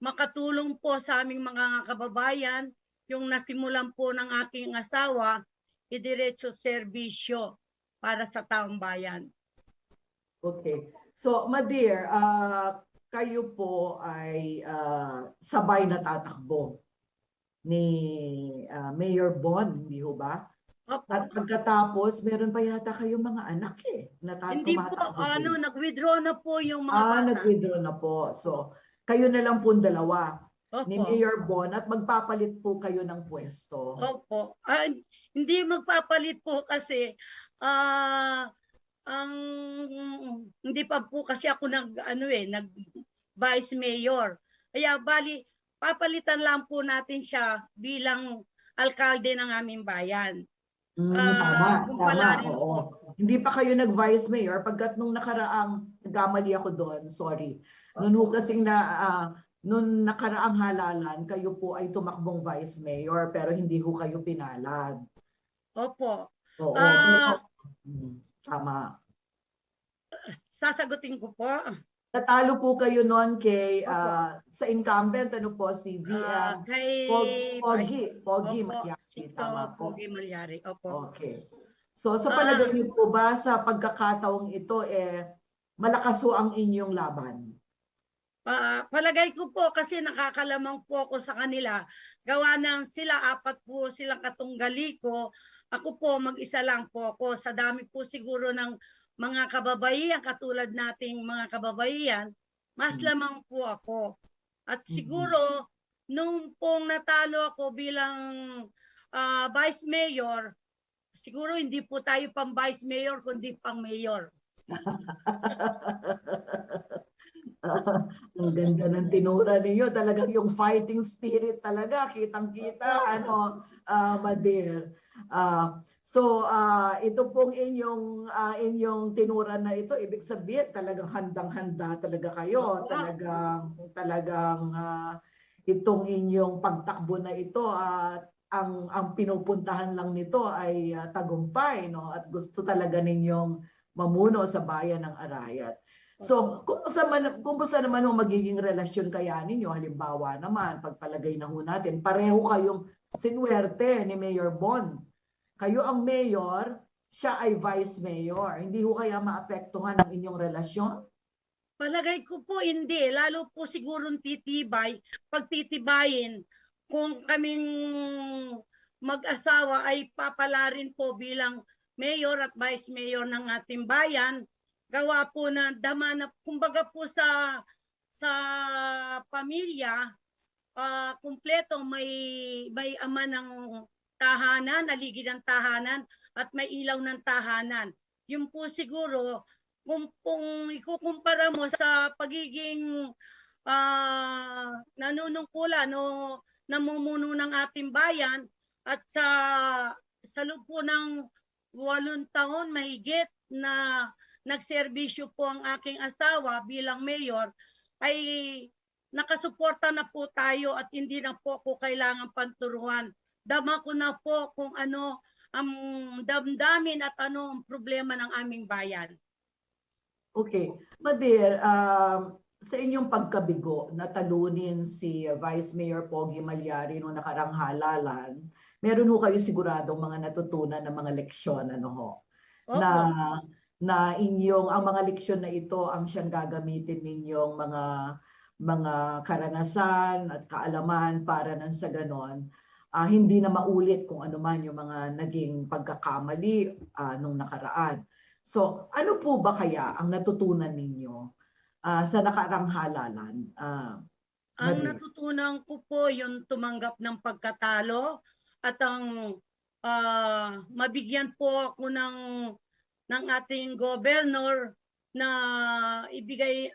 makatulong po sa aming mga kababayan, yung nasimulan po ng aking asawa, idiretso serbisyo para sa taong bayan. Okay. So, Madir, kayo po ay sabay na tatakbo ni Mayor Bon, hindi ho ba? At pagkatapos, meron pa yata kayong mga anak Hindi po, nag-withdraw na po yung mga bata. Nag-withdraw na po. So, kayo na lang po dalawa ni Mayor Bon at magpapalit po kayo ng pwesto. Opo. Hindi magpapalit po kasi hindi pa po kasi ako nag vice mayor. Kaya bali papalitan lang po natin siya bilang alkalde ng aming bayan. Tama. Hindi pa kayo nag-vice mayor pagkat nung nakaraang nagkamali ako doon, sorry. Noon kasing nung nakaraang halalan, kayo po ay tumakbong vice mayor pero hindi ho kayo pinalad. Opo. Oo. Tama. Sasagutin ko po. Natalo po kayo noon kay sa incumbent si VM Pogi Malyari. Tama po. Pogi Malyari. Opo. Okay. So sa palagay niyo po ba sa pagkakataong ito malakas ho ang inyong laban? Palagay ko po kasi nakakalamang po ako sa kanila. Gawa ng sila, 4 po silang katunggali ko. Ako po, mag-isa lang po ako. Sa dami po siguro ng mga kababaihan, katulad nating mga kababaihan, mas lamang po ako. At siguro, nung pong natalo ako bilang Vice Mayor, siguro hindi po tayo pang Vice Mayor, kundi pang Mayor. Ang ganda ng tinura ninyo. Talagang yung fighting spirit talaga. Kitang-kita, Madir. Ito pong inyong tinura na ito, ibig sabihin talagang handang-handa talaga kayo. Talagang itong inyong pagtakbo na ito at ang pinupuntahan lang nito ay tagumpay, no? At gusto talaga ninyong mamuno sa bayan ng Arayat. So, kumusta naman ang magiging relasyon kaya ninyo? Halimbawa naman, pagpalagay na ho natin, pareho kayong sinuwerte ni Mayor Bon. Kayo ang mayor, siya ay vice mayor. Hindi ho kaya maapektuhan ang inyong relasyon? Palagay ko po hindi. Lalo po siguro pagtitibayin kung kaming mag-asawa ay papalarin po bilang mayor at vice mayor ng ating bayan. Gawa po na dama na, kumbaga po sa pamilya, kumpleto may ama ng tahanan, aligid ng tahanan, at may ilaw ng tahanan. Yun po siguro, kung ikukumpara mo sa pagiging nanunungkulan o namumuno ng ating bayan, at sa loob po ng 8 taon mahigit na nagserbisyo po ang aking asawa bilang mayor, ay nakasuporta na po tayo at hindi na po ako kailangan panturuan. Dama ko na po kung ano ang damdamin at ano ang problema ng aming bayan. Okay. Madir, sa inyong pagkabigo na talunin si Vice Mayor Pogi Malyari noong nakarang halalan, meron ho kayo siguradong mga natutunan na mga leksyon, na inyong ang mga leksyon na ito ang siyang gagamitin ninyong mga karanasan at kaalaman para nang sa ganon hindi na maulit kung ano man yung mga naging pagkakamali nung nakaraan. So, ano po ba kaya ang natutunan ninyo sa nakarang halalan? Ang natutunan ko po yung tumanggap ng pagkatalo at ang mabigyan po ako ng ating governor na ibigay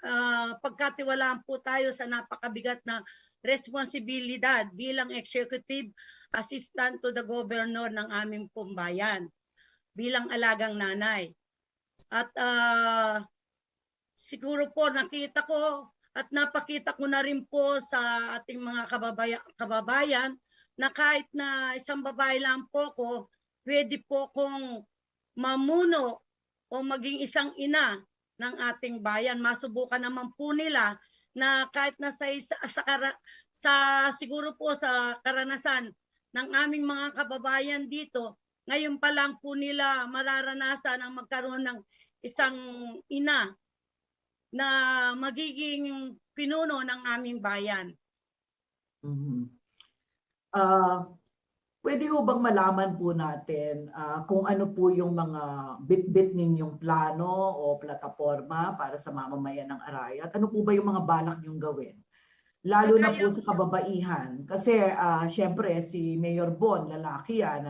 pagkatiwalaan po tayo sa napakabigat na responsibilidad bilang executive assistant to the governor ng aming pumbayan bilang alagang nanay. At siguro po nakita ko at napakita ko na rin po sa ating mga kababayan na kahit na isang babae lang po ko, pwede po kong mamuno o maging isang ina ng ating bayan. Masubukan naman po nila na kahit na siguro po sa karanasan ng aming mga kababayan dito, ngayon pa lang po nila mararanasan ang magkaroon ng isang ina na magiging pinuno ng aming bayan. Pwede ho bang malaman po natin kung ano po yung mga bit-bit ninyong plano o plataforma para sa mamamayan ng Arayat? Ano po ba yung mga balak niyong gawin? Lalo na po sa kababaihan. Kasi syempre si Mayor Bon, lalaki yan.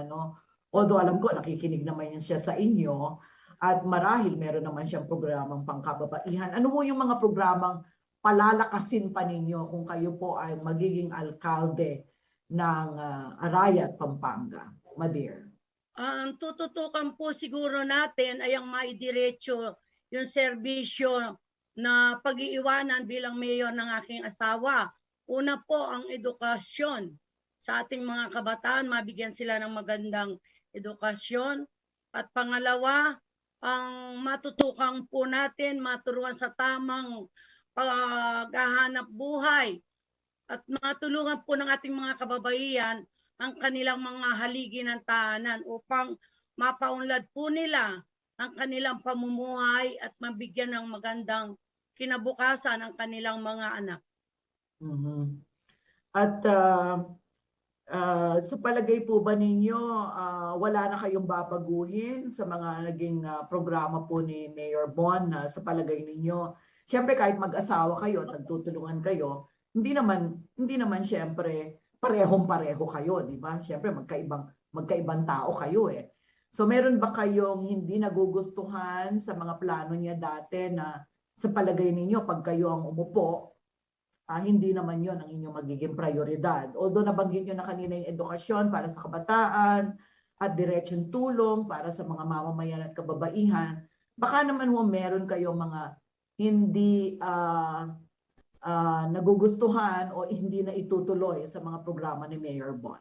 Although alam ko nakikinig naman yan siya sa inyo at marahil meron naman siyang programang pangkababaihan. Ano po yung mga programang palalakasin pa ninyo kung kayo po ay magiging alkalde ng Arayat, Pampanga? Madir. Ang tututukan po siguro natin ay ang maidiretso yung serbisyo na pag-iiwanan bilang mayor ng aking asawa. Una po ang edukasyon sa ating mga kabataan, mabigyan sila ng magandang edukasyon. At pangalawa, ang matutukan po natin, maturuan sa tamang paghahanap buhay at matulungan po ng ating mga kababaihan ang kanilang mga haligi ng tahanan upang mapaunlad po nila ang kanilang pamumuhay at mabigyan ng magandang kinabukasan ang kanilang mga anak. Mhm. At sa palagay po ba ninyo, wala na kayong babaguhin sa mga naging programa po ni Mayor Bon na sa palagay ninyo? Siyempre kahit mag-asawa kayo at nagtutulungan kayo, hindi naman siyempre parehong-pareho kayo, di ba? Siyempre magkaibang tao kayo eh. So meron ba kayong hindi nagugustuhan sa mga plano niya dati na sa palagay ninyo pag kayo ang umupo, hindi naman yon ang inyong magiging prioridad? Although nabanggit nyo na kanina yung edukasyon para sa kabataan at diretsong tulong para sa mga mamamayan at kababaihan, baka naman meron kayong mga hindi nagugustuhan o hindi na itutuloy sa mga programa ni Mayor Bon.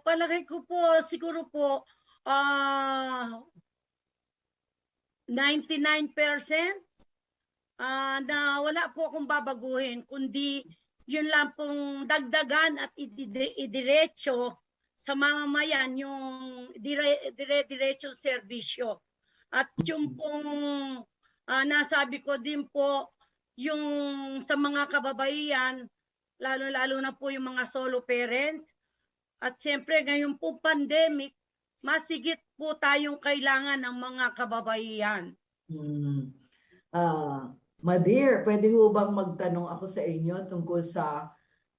Palagay ko po, siguro po, 99% na wala po akong babaguhin, kundi yun lang pong dagdagan at idiretso sa mamamayan yung dire-diretso serbisyo. At yung pong nasabi ko din po, yung sa mga kababaihan, lalo-lalo na po yung mga solo parents, at siyempre ngayon po pandemic, masigit po tayong kailangan ng mga kababaihan. Madir, pwede ho bang magtanong ako sa inyo tungkol sa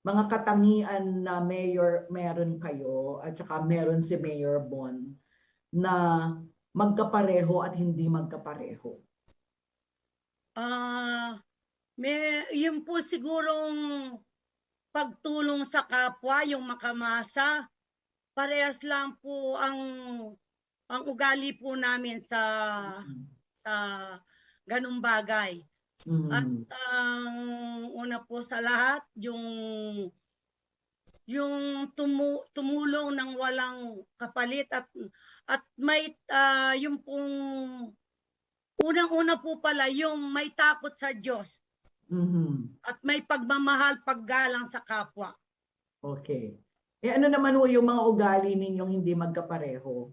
mga katangian na meron kayo at saka meron si Mayor Bon na magkapareho at hindi magkapareho? Yun po sigurong pagtulong sa kapwa, yung makamasa. Parehas lang po ang ugali po namin sa ganung bagay. At ang una po sa lahat, yung tumulong ng walang kapalit at may yung pong unang-una po pala yung may takot sa Diyos. At may pagmamahal, paggalang sa kapwa. Okay. Ano naman ho yung mga ugali ninyong hindi magkapareho?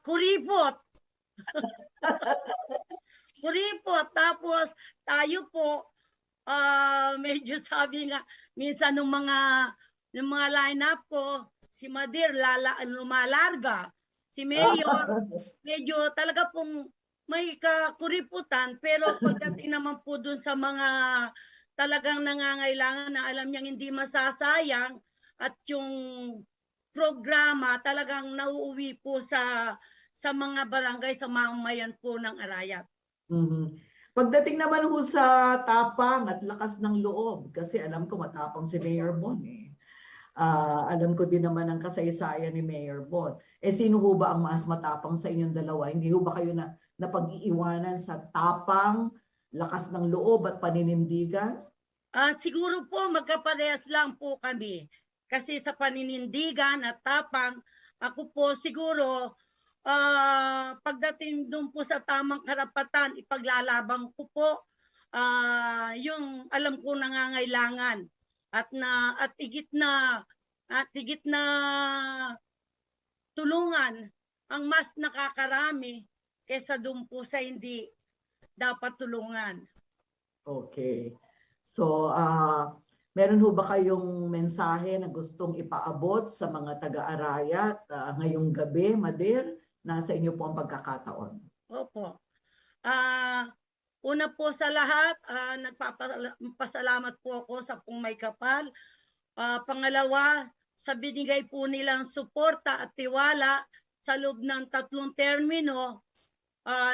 Kuripot. Kuripot. Tapos tayo po, medyo sabi nga, minsan ng mga line-up ko, si Madir lumalarga. Si Mayor, medyo talaga pong may kakuriputan, pero pagdating naman po dun sa mga talagang nangangailangan na alam niyang hindi masasayang at yung programa talagang nauuwi po sa mga barangay, sa mamamayan po ng Arayat. Pagdating naman ho sa tapang at lakas ng loob, kasi alam ko matapang si Mayor Bon eh. Alam ko din naman ang kasaysayan ni Mayor Bon. Sino ho ba ang mas matapang sa inyong dalawa? Hindi ho ba kayo na pag-iiwanan sa tapang, lakas ng loob at paninindigan? Siguro po magkaparehas lang po kami. Kasi sa paninindigan at tapang, ako po siguro pagdating doon po sa tamang karapatan, ipaglalabang ko po yung alam ko nangangailangan at higit na tulungan ang mas nakakarami kaysa doon po sa hindi dapat tulungan. Okay. So, meron ho ba kayong mensahe na gustong ipaabot sa mga taga-Arayat ngayong gabi, Madir? Nasa inyo po ang pagkakataon. Opo. Una po sa lahat, nagpapasalamat po ako sa Pong May Kapal. Pangalawa, sa binigay po nilang suporta at tiwala sa loob ng 3 termino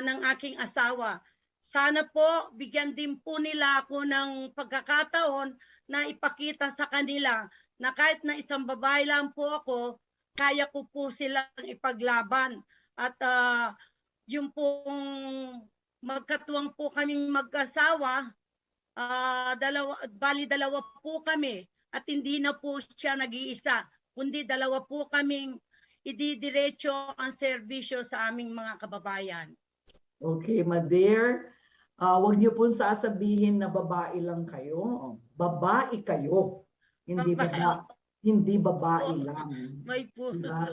ng aking asawa. Sana po bigyan din po nila ako ng pagkakataon na ipakita sa kanila na kahit na isang babae lang po ako, kaya ko po silang ipaglaban. At yung pong magkatuwang po kaming mag-asawa, dalawa po kami at hindi na po siya nag-iisa, kundi dalawa po kaming ididiretso ang serbisyo sa aming mga kababayan. Okay, Madir. Huwag niyo po sasabihin na babae lang kayo. Babae kayo. Hindi babae lang. May puso. Diba?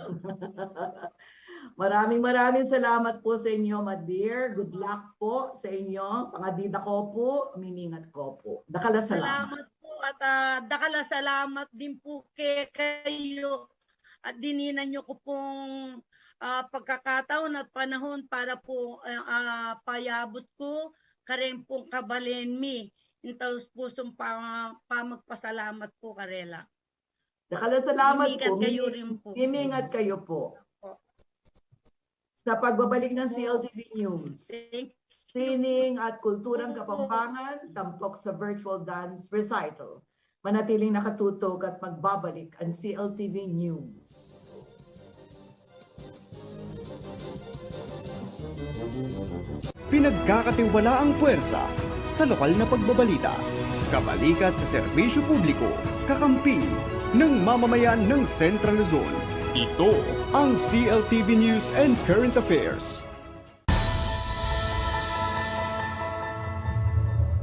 Maraming salamat po sa inyo, my dear. Good luck po sa inyo. Pangadida ko po, mimingat ko po. Dakala salamat. Salamat po at dakala salamat din po kayo at dininan nyo ko pong pagkakataon at panahon para po payabot ko karen pong kabalen mi. Intaos pusong magpasalamat po karela. Dakala salamat Mimingat po. kayo rin po. Mimingat kayo po. Sa pagbabalik ng CLTV News. Sining at Kulturang Kapampangan, tampok sa virtual dance recital. Manatiling nakatutok at magbabalik ang CLTV News. Pinagkakatiwala ang puwersa sa lokal na pagbabalita. Kabalikat sa serbisyo publiko, kakampi ng mamamayan ng Central Luzon. Ito ang CLTV News and Current Affairs.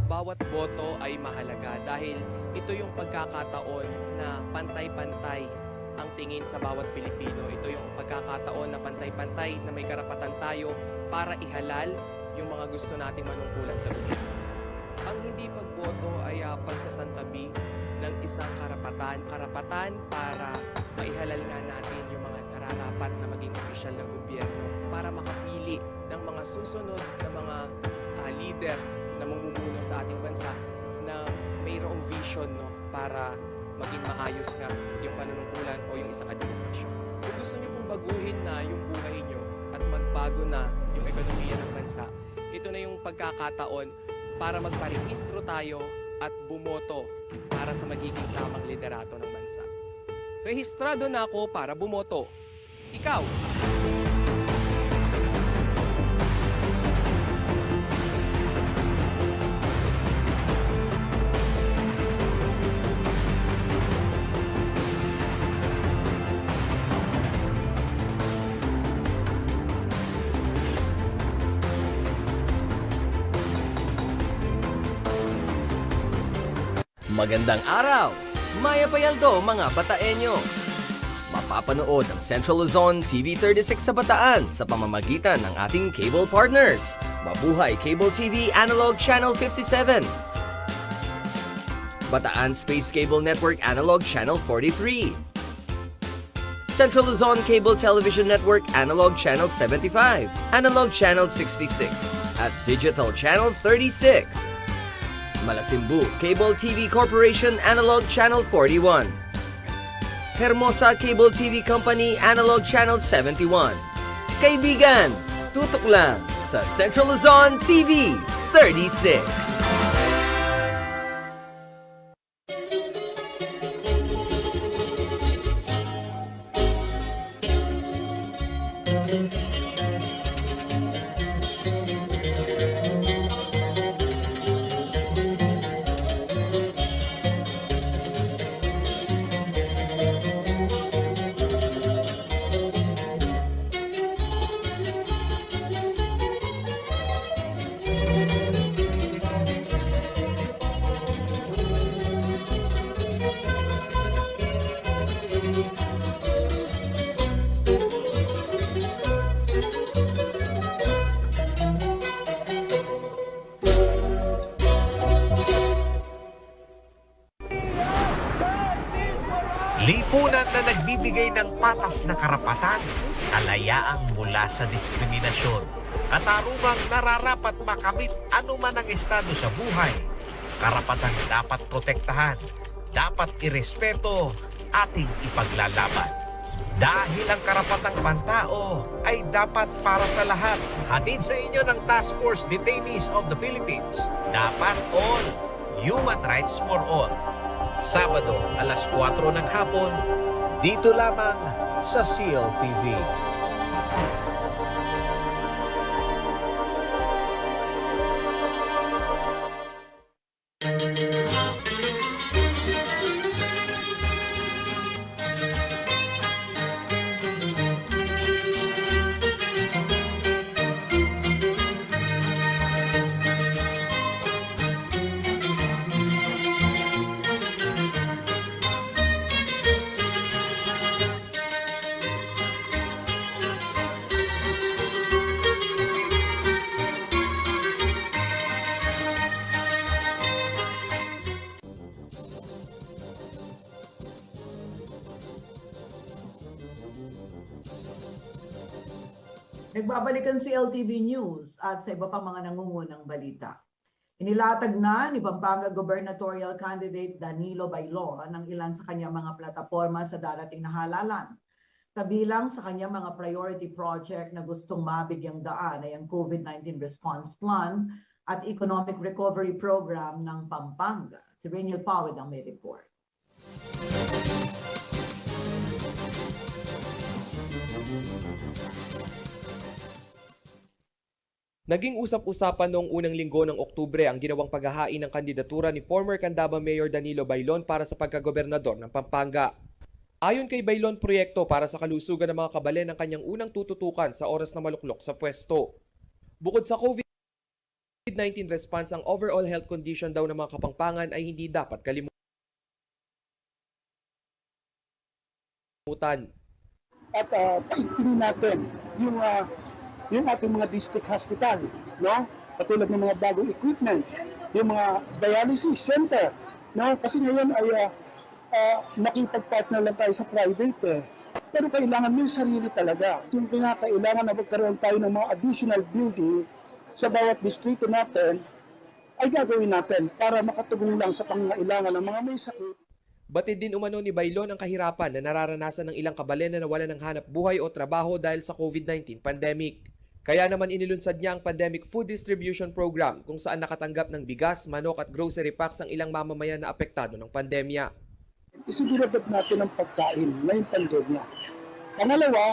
Bawat boto ay mahalaga dahil ito yung pagkakataon na pantay-pantay ang tingin sa bawat Pilipino. Ito yung pagkakataon na pantay-pantay na may karapatan tayo para ihalal yung mga gusto nating manungkulan sa gobyerno. Ang hindi pagboto ay pagsasantabi ng isang karapatan para maihalal nga natin yung mga nararapat na maging opisyal ng gobyerno para makapili ng mga susunod na mga leader na mamumuno sa ating bansa na mayroong vision para maging maayos nga yung panunungkulan o yung isang administrasyon. Kung gusto nyo pong baguhin na yung buhay nyo at magbago na yung ekonomiya ng bansa, ito na yung pagkakataon para magparehistro tayo at bumoto para sa magiging tamang liderato ng bansa. Rehistrado na ako para bumoto. Ikaw? Magandang araw! Maya Payaldo mga Bataenyo! Mapapanood ang Central Luzon TV36 sa Bataan sa pamamagitan ng ating cable partners. Mabuhay Cable TV Analog Channel 57. Bataan Space Cable Network Analog Channel 43. Central Luzon Cable Television Network Analog Channel 75. Analog Channel 66. At Digital Channel 36. Malasimbu Cable TV Corporation Analog Channel 41. Hermosa Cable TV Company Analog Channel 71. Kaibigan, tutok lang sa Central Luzon TV 36. Lipunan na nagbibigay ng patas na karapatan, kalayaang mula sa diskriminasyon, katarungang nararapat makamit anuman ang estado sa buhay, karapatang dapat protektahan, dapat irespeto, ating ipaglalaban. Dahil ang karapatang pantao ay dapat para sa lahat. Hatid sa inyo ng Task Force Detainees of the Philippines, Dapat All, Human Rights for All. Sabado, alas 4 ng hapon, dito lamang sa CLTV. Nagbabalikan si LTV News at sa iba pang mga nangungunang balita. Inilatag na ni Pampanga gubernatorial candidate Danilo Bailon ang ilan sa kanyang mga plataporma sa darating na halalan. Kabilang sa kanyang mga priority project na gustong mabigyang daan ay ang COVID-19 response plan at economic recovery program ng Pampanga. Si Rainiel Pawid ang may report. Naging usap-usapan noong unang linggo ng Oktubre ang ginawang paghahain ng kandidatura ni former Candaba Mayor Danilo Bailon para sa pagkagobernador ng Pampanga. Ayon kay Bailon, proyekto para sa kalusugan ng mga kabalen ang kanyang unang tututukan sa oras na maluklok sa pwesto. Bukod sa COVID-19 response, ang overall health condition daw ng mga Kapampangan ay hindi dapat kalimutan. At paigtingin natin yung ating mga district hospital, no? Katulad ng mga bagong equipments, yung mga dialysis center, no? Kasi ngayon ay nakipag-partner lang tayo sa private eh. Pero kailangan may sarili talaga. Yung kinakailangan na magkaroon tayo ng mga additional building sa bawat distrito natin, ay gagawin natin para makatulong lang sa pangangailangan ng mga may sakit. Batid din umano ni Bailon ang kahirapan na nararanasan ng ilang kabalen na nawalan ng hanap buhay o trabaho dahil sa COVID-19 pandemic. Kaya naman inilunsad niya ang Pandemic Food Distribution Program kung saan nakatanggap ng bigas, manok at grocery packs ang ilang mamamayan na apektado ng pandemya. Isiguradad natin ang pagkain ngayong pandemya. Pangalawa,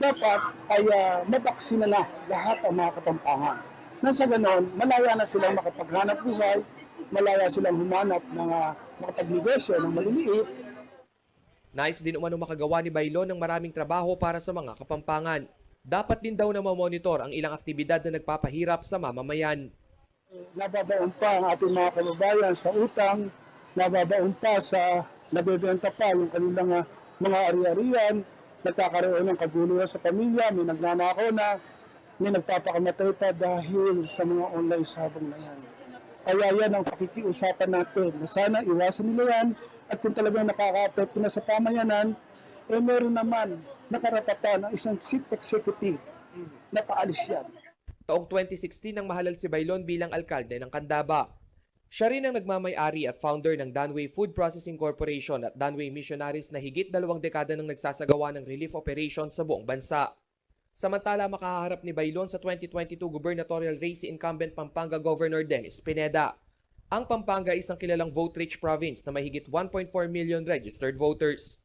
dapat ay mabaksina na lahat ang mga Kapampangan. Nang sa ganon, malaya na silang makapaghanap buhay, malaya silang humanap ng makapagnegosyo ng maliliit. Nais din umano makagawa ni Bailon ng maraming trabaho para sa mga Kapampangan. Dapat din daw na mamonitor ang ilang aktibidad na nagpapahirap sa mamamayan. Nababaon pa ang ating mga kababayan sa utang, nababaon pa sa nabebenta pa yung kanilang mga ari-arian, nagkakaroon ng kaguluhan sa pamilya, may nagnanakaw na, may nagpapakamatay pa dahil sa mga online sabong na yan. Kaya yan ang pakikiusapan natin na sana iwasan nila yan at kung talagang nakaka-apekto na sa pamayanan, meron naman nakarapatan ng isang chief executive na paalis yan. Taong 2016 nang mahalal si Bailon bilang alkalde ng Candaba. Siya rin ang nagmamay-ari at founder ng Danway Food Processing Corporation at Danway Missionaries na higit 2 dekada nang nagsasagawa ng relief operations sa buong bansa. Samantala, makaharap ni Bailon sa 2022 gubernatorial race si incumbent Pampanga Governor Dennis Pineda. Ang Pampanga isang kilalang vote-rich province na may higit 1.4 million registered voters.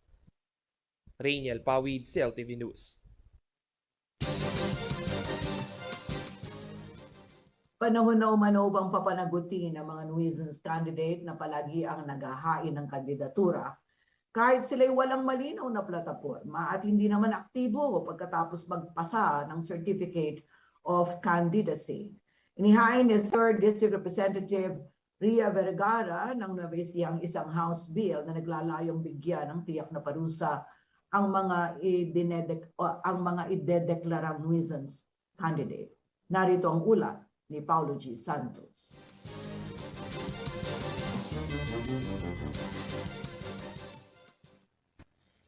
Rainiel Pawid, CLTV News. Panahon na umano bang papanagutin ng mga nuisance candidate na palagi ang naghahain ng kandidatura kahit sila'y walang malinaw na plataporma at hindi naman aktibo pagkatapos magpasa ng Certificate of Candidacy. Inihain ni 3rd District Representative Ria Vergara ng Nueva Ecija ang isang House Bill na naglalayong bigyan ng tiyak na parusa ang mga idedeklarang nuisance candidate. Narito ang ulat ni Paulo G. Santos.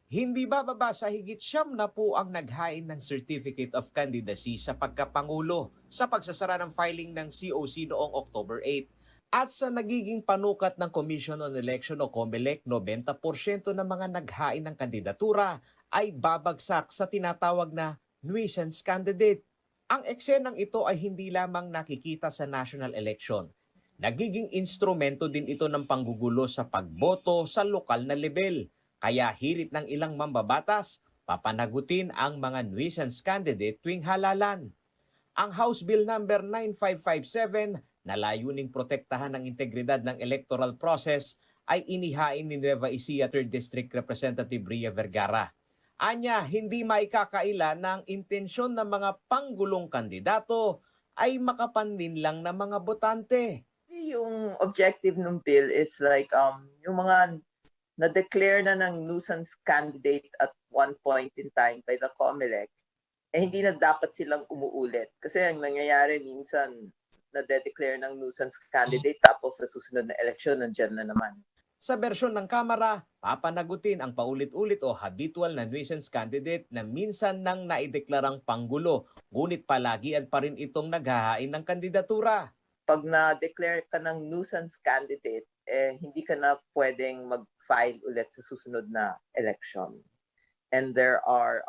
Hindi bababa sa higit 9 na po ang naghain ng Certificate of Candidacy sa pagkapangulo sa pagsasara ng filing ng COC noong October 8. At sa nagiging panukat ng Commission on Election o COMELEC, 90% ng mga naghain ng kandidatura ay babagsak sa tinatawag na nuisance candidate. Ang eksenang ito ay hindi lamang nakikita sa national election. Nagiging instrumento din ito ng panggugulo sa pagboto sa lokal na level. Kaya hirit ng ilang mambabatas, papanagutin ang mga nuisance candidate tuwing halalan. Ang House Bill number 9557 na layuning protektahan ang integridad ng electoral process ay inihain ni Nueva Ecija 3rd District Representative Ria Vergara. Anya, hindi maikakaila na ang intensyon ng mga panggulong kandidato ay makapanlin lang ng mga botante. Yung objective ng bill is like yung mga na-declare na ng nuisance candidate at one point in time by the COMELEC, hindi na dapat silang umuulit. Kasi ang nangyayari minsan, na-declare ng nuisance candidate tapos sa susunod na election, nandyan na naman. Sa bersyon ng Kamara, papanagutin ang paulit-ulit o habitual na nuisance candidate na minsan nang naideklarang panggulo, ngunit palagian pa rin itong naghahain ng kandidatura. Pag na-declare ka ng nuisance candidate, hindi ka na pwedeng mag-file ulit sa susunod na election. And there are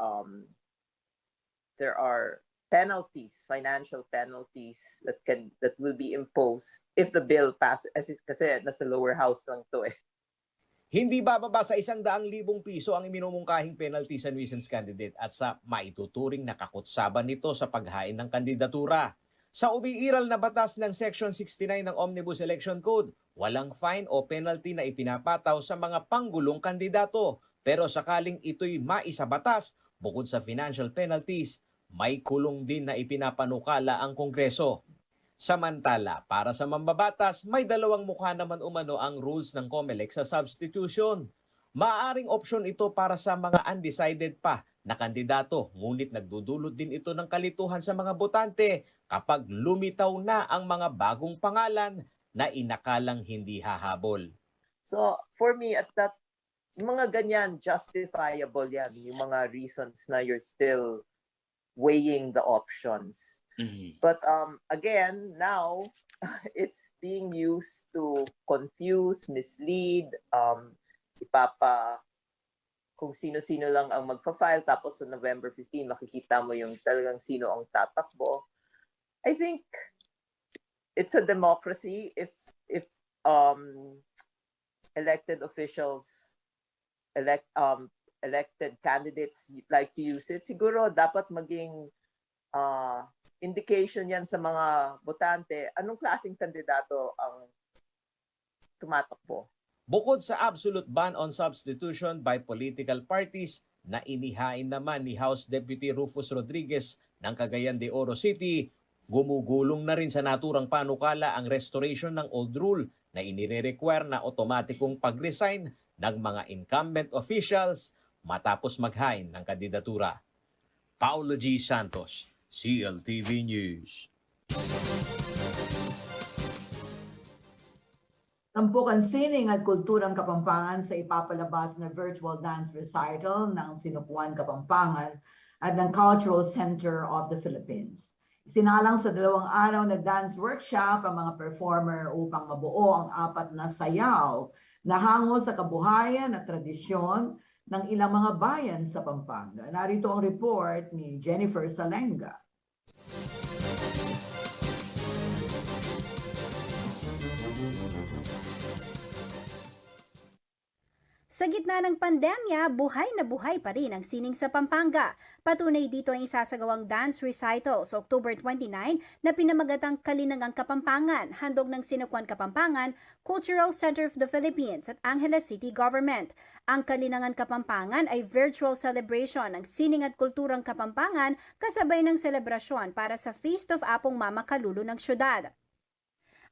penalties, financial penalties that will be imposed if the bill passes, kasi nasa lower house lang to eh. Hindi bababa sa 100,000 piso ang iminumungkahing penalty sa nuisance candidate at sa maituturing na kakutsaban nito sa paghain ng kandidatura. Sa umiiral na batas ng Section 69 ng Omnibus Election Code, walang fine o penalty na ipinapataw sa mga panggulong kandidato. Pero sakaling ito'y maisabatas, bukod sa financial penalties, may kulong din na ipinapanukala ang Kongreso. Samantala, para sa mambabatas, may dalawang mukha naman umano ang rules ng COMELEC sa substitution. Maaaring opsyon ito para sa mga undecided pa na kandidato, ngunit nagdudulot din ito ng kalituhan sa mga botante kapag lumitaw na ang mga bagong pangalan na inakalang hindi hahabol. So, for me, at that, mga ganyan, justifiable yan. Yung mga reasons na you're still weighing the options. But again, now, it's being used to confuse, mislead, kung sino-sino lang ang magpa-file, tapos sa November 15, makikita mo yung talagang sino ang tatakbo. I think it's a democracy if elected officials, elected candidates like to use it. Siguro dapat maging indication yan sa mga botante, anong klaseng kandidato ang tumatakbo. Bukod sa absolute ban on substitution by political parties na inihain naman ni House Deputy Rufus Rodriguez ng Cagayan de Oro City, gumugulong na rin sa naturang panukala ang restoration ng old rule na inire-require na otomatikong pag-resign ng mga incumbent officials matapos maghain ng kandidatura. Paulo G. Santos, CLTV News. Tampok ang sining at kulturang Kapampangan sa ipapalabas na virtual dance recital ng Sinukuan Kapampangan at ng Cultural Center of the Philippines. Isinalang sa 2 araw na dance workshop ang mga performer upang mabuo ang 4 na sayaw na hango sa kabuhayan at tradisyon ng ilang mga bayan sa Pampanga. Narito ang report ni Jennifer Salenga. Sa gitna ng pandemya, buhay na buhay pa rin ang sining sa Pampanga. Patunay dito ang isasagawang dance recital sa October 29 na pinamagatang Kalinangang Kapampangan, handog ng Sinukuan Kapampangan, Cultural Center of the Philippines at Angeles City Government. Ang Kalinangan Kapampangan ay virtual celebration ng sining at kulturang Kapampangan kasabay ng selebrasyon para sa Feast of Apong Mama Kalulu ng syudad.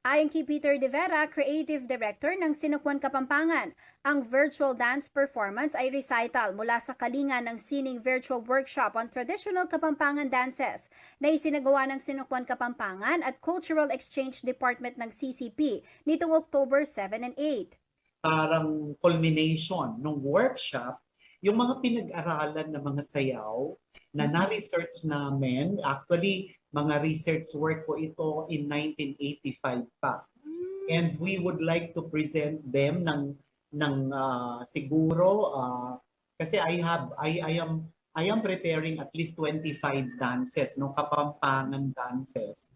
Ayon kay Peter De Vera, Creative Director ng Sinukuan Kapampangan, ang virtual dance performance ay recital mula sa kalinga ng sining virtual workshop on traditional Kapampangan dances na isinagawa ng Sinukuan Kapampangan at Cultural Exchange Department ng CCP nitong October 7 and 8. Parang culmination ng workshop, yung mga pinag-aralan ng mga sayaw na na-research namin, actually, mga research work ko ito in 1985 pa. And we would like to present them siguro kasi I am preparing at least 25 dances, no, Kapampangan dances.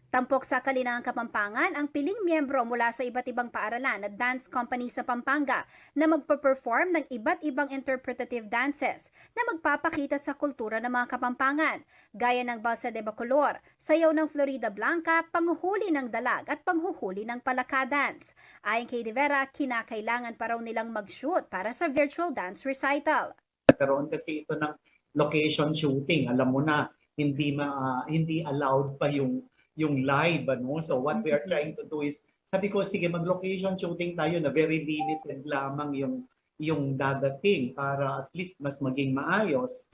Tampok sa Kalinangang Kapampangan ang piling miyembro mula sa iba't ibang paaralan at dance company sa Pampanga na magpa-perform ng iba't ibang interpretative dances na magpapakita sa kultura ng mga Kapampangan, gaya ng Balsa de Bacolor, sayaw ng Florida Blanca, panghuhuli ng dalag at panghuhuli ng palaka dance. Ayon kay De Vera, kinakailangan pa raw nilang mag-shoot para sa virtual dance recital. Karoon kasi ito ng location shooting. Alam mo na, hindi allowed pa yung live, ano? So what we are trying to do is, sabi ko, sige, mag-location shooting tayo na very limited lamang yung dadating para at least mas maging maayos.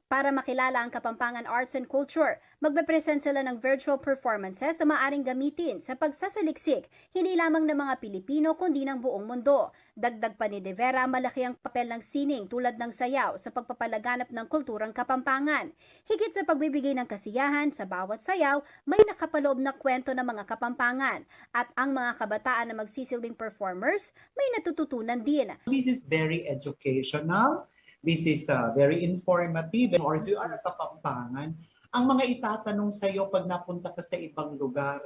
Para makilala ang Kapampangan Arts and Culture, magpe-present sila ng virtual performances na maaaring gamitin sa pagsasaliksik hindi lamang ng mga Pilipino kundi ng buong mundo. Dagdag pa ni De Vera, malaki ang papel ng sining tulad ng sayaw sa pagpapalaganap ng kulturang Kapampangan. Higit sa pagbibigay ng kasiyahan sa bawat sayaw, may nakapaloob na kwento ng mga Kapampangan at ang mga kabataan na magsisilbing performers may natututunan din. This is very educational. This is very informative. Or if you are Kapampangan, ang mga itatanong sa iyo pag napunta ka sa ibang lugar,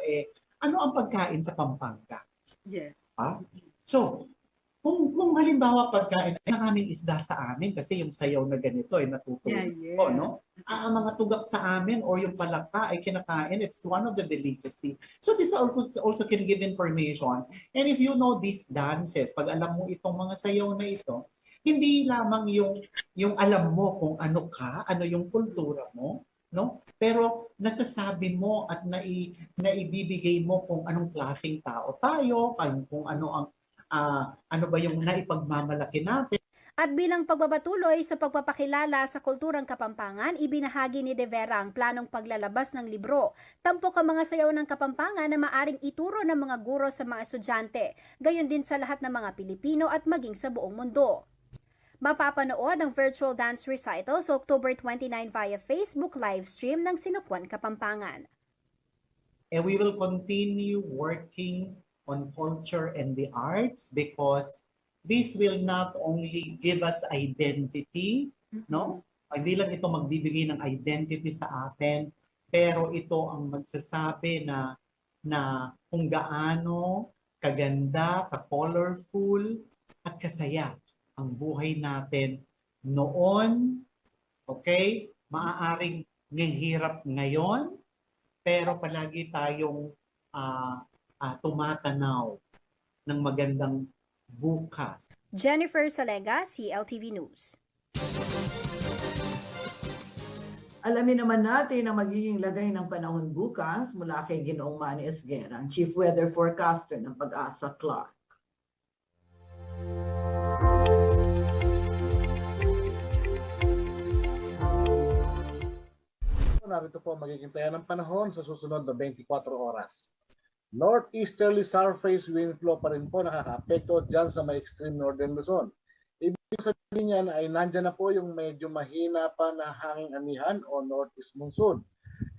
ano ang pagkain sa Pampanga? Yes. So, kung halimbawa pagkain, maraming isda sa amin kasi yung sayaw na ganito ay natutunan ko, no? Ang mga tugak sa amin or yung palaka ay kinakain, it's one of the delicacy. So this also can give information. And if you know these dances, pag alam mo itong mga sayaw na ito, hindi lamang yung alam mo kung ano ka, ano yung kultura mo, no? Pero nasasabi mo at naibibigay mo kung anong klaseng tao tayo, kung ano ba yung naipagmamalaki natin. At bilang pagbabatuloy sa pagpapakilala sa kulturang Kapampangan, ibinahagi ni De Vera ang planong paglalabas ng libro. Tampok ang mga sayaw ng Kapampangan na maaring ituro ng mga guro sa mga estudyante, gayon din sa lahat ng mga Pilipino at maging sa buong mundo. Mapapanood ang virtual dance recital sa October 29 via Facebook live stream ng Sinukwan Kapampangan. And we will continue working on culture and the arts because this will not only give us identity, no? Hindi lang ito magbibigay ng identity sa atin, pero ito ang magsasabi na kung gaano kaganda, ka-colorful at kasaya ang buhay natin noon, okay? Maaaring hirap ngayon, pero palagi tayong tumatanaw ng magandang bukas. Jennifer Salega, CLTV News. Alamin naman natin ang magiging lagay ng panahon bukas mula kay Ginoong Manny Esguera, ang Chief Weather Forecaster ng Pag-asa Clark. Narito po ang magiging taya ng panahon sa susunod na 24 oras. Northeasterly surface wind flow pa rin po nakaka-apekto dyan sa may extreme northern Luzon. Ibig sabihin niyan ay nandyan na po yung medyo mahina pa na hanging amihan o northeast monsoon.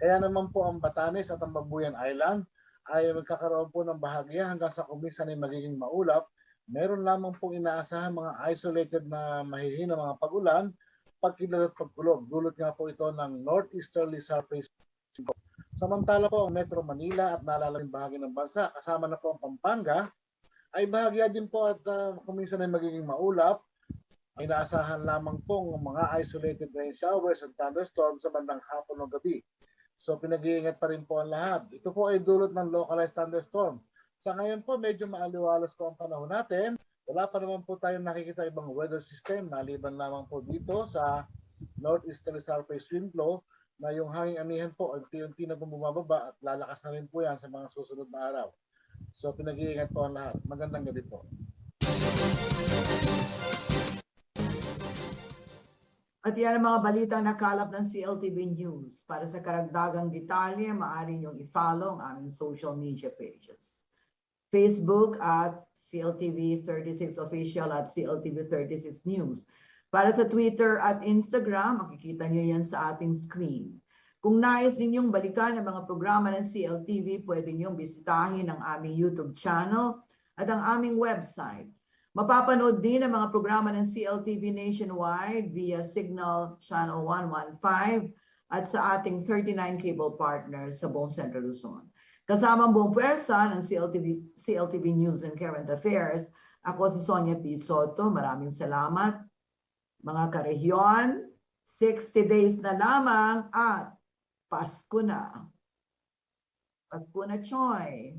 Kaya naman po ang Batanes at ang Babuyan Island ay magkakaroon po ng bahagya hanggang sa kuminsan ay magiging maulap. Meron lamang pong inaasahan mga isolated na mahihina mga pag-ulan, pagkilala at pagkulog. Dulot nga po ito ng northeasterly surface. Samantala po ang Metro Manila at nalalaming bahagi ng bansa, kasama na po ang Pampanga, ay bahagya din po at kuminsan ay magiging maulap. Ay inaasahan lamang pong mga isolated rain showers at thunderstorms sa bandang hapon o gabi. So pinag-iingat pa rin po ang lahat. Ito po ay dulot ng localized thunderstorm. Sa ngayon po medyo maaliwalas po ang panahon natin. Wala pa naman po tayong nakikita ibang weather system, maliban lamang po dito sa northeasterly surface wind flow na yung hanging amihan po unti-unti na bumababa at lalakas na rin po yan sa mga susunod na araw. So pinag-iingat po ang lahat. Magandang gabi po. At yan ang mga balitang nakalap ng CLTV News. Para sa karagdagang detalye, maaari niyong i-follow ang aming social media pages. Facebook at CLTV 36 Official at CLTV 36 News. Para sa Twitter at Instagram, makikita niyo yan sa ating screen. Kung nais ninyong balikan ang mga programa ng CLTV, pwede niyong bisitahin ang aming YouTube channel at ang aming website. Mapapanood din ang mga programa ng CLTV nationwide via Signal Channel 115 at sa ating 39 cable partners sa buong Central Luzon. Kasama ang buong pwersa ng CLTV News and Current Affairs, ako si Sonia P. Soto. Maraming salamat. Mga karehiyon, 60 days na lamang at Pasko na. Pasko na, Choy.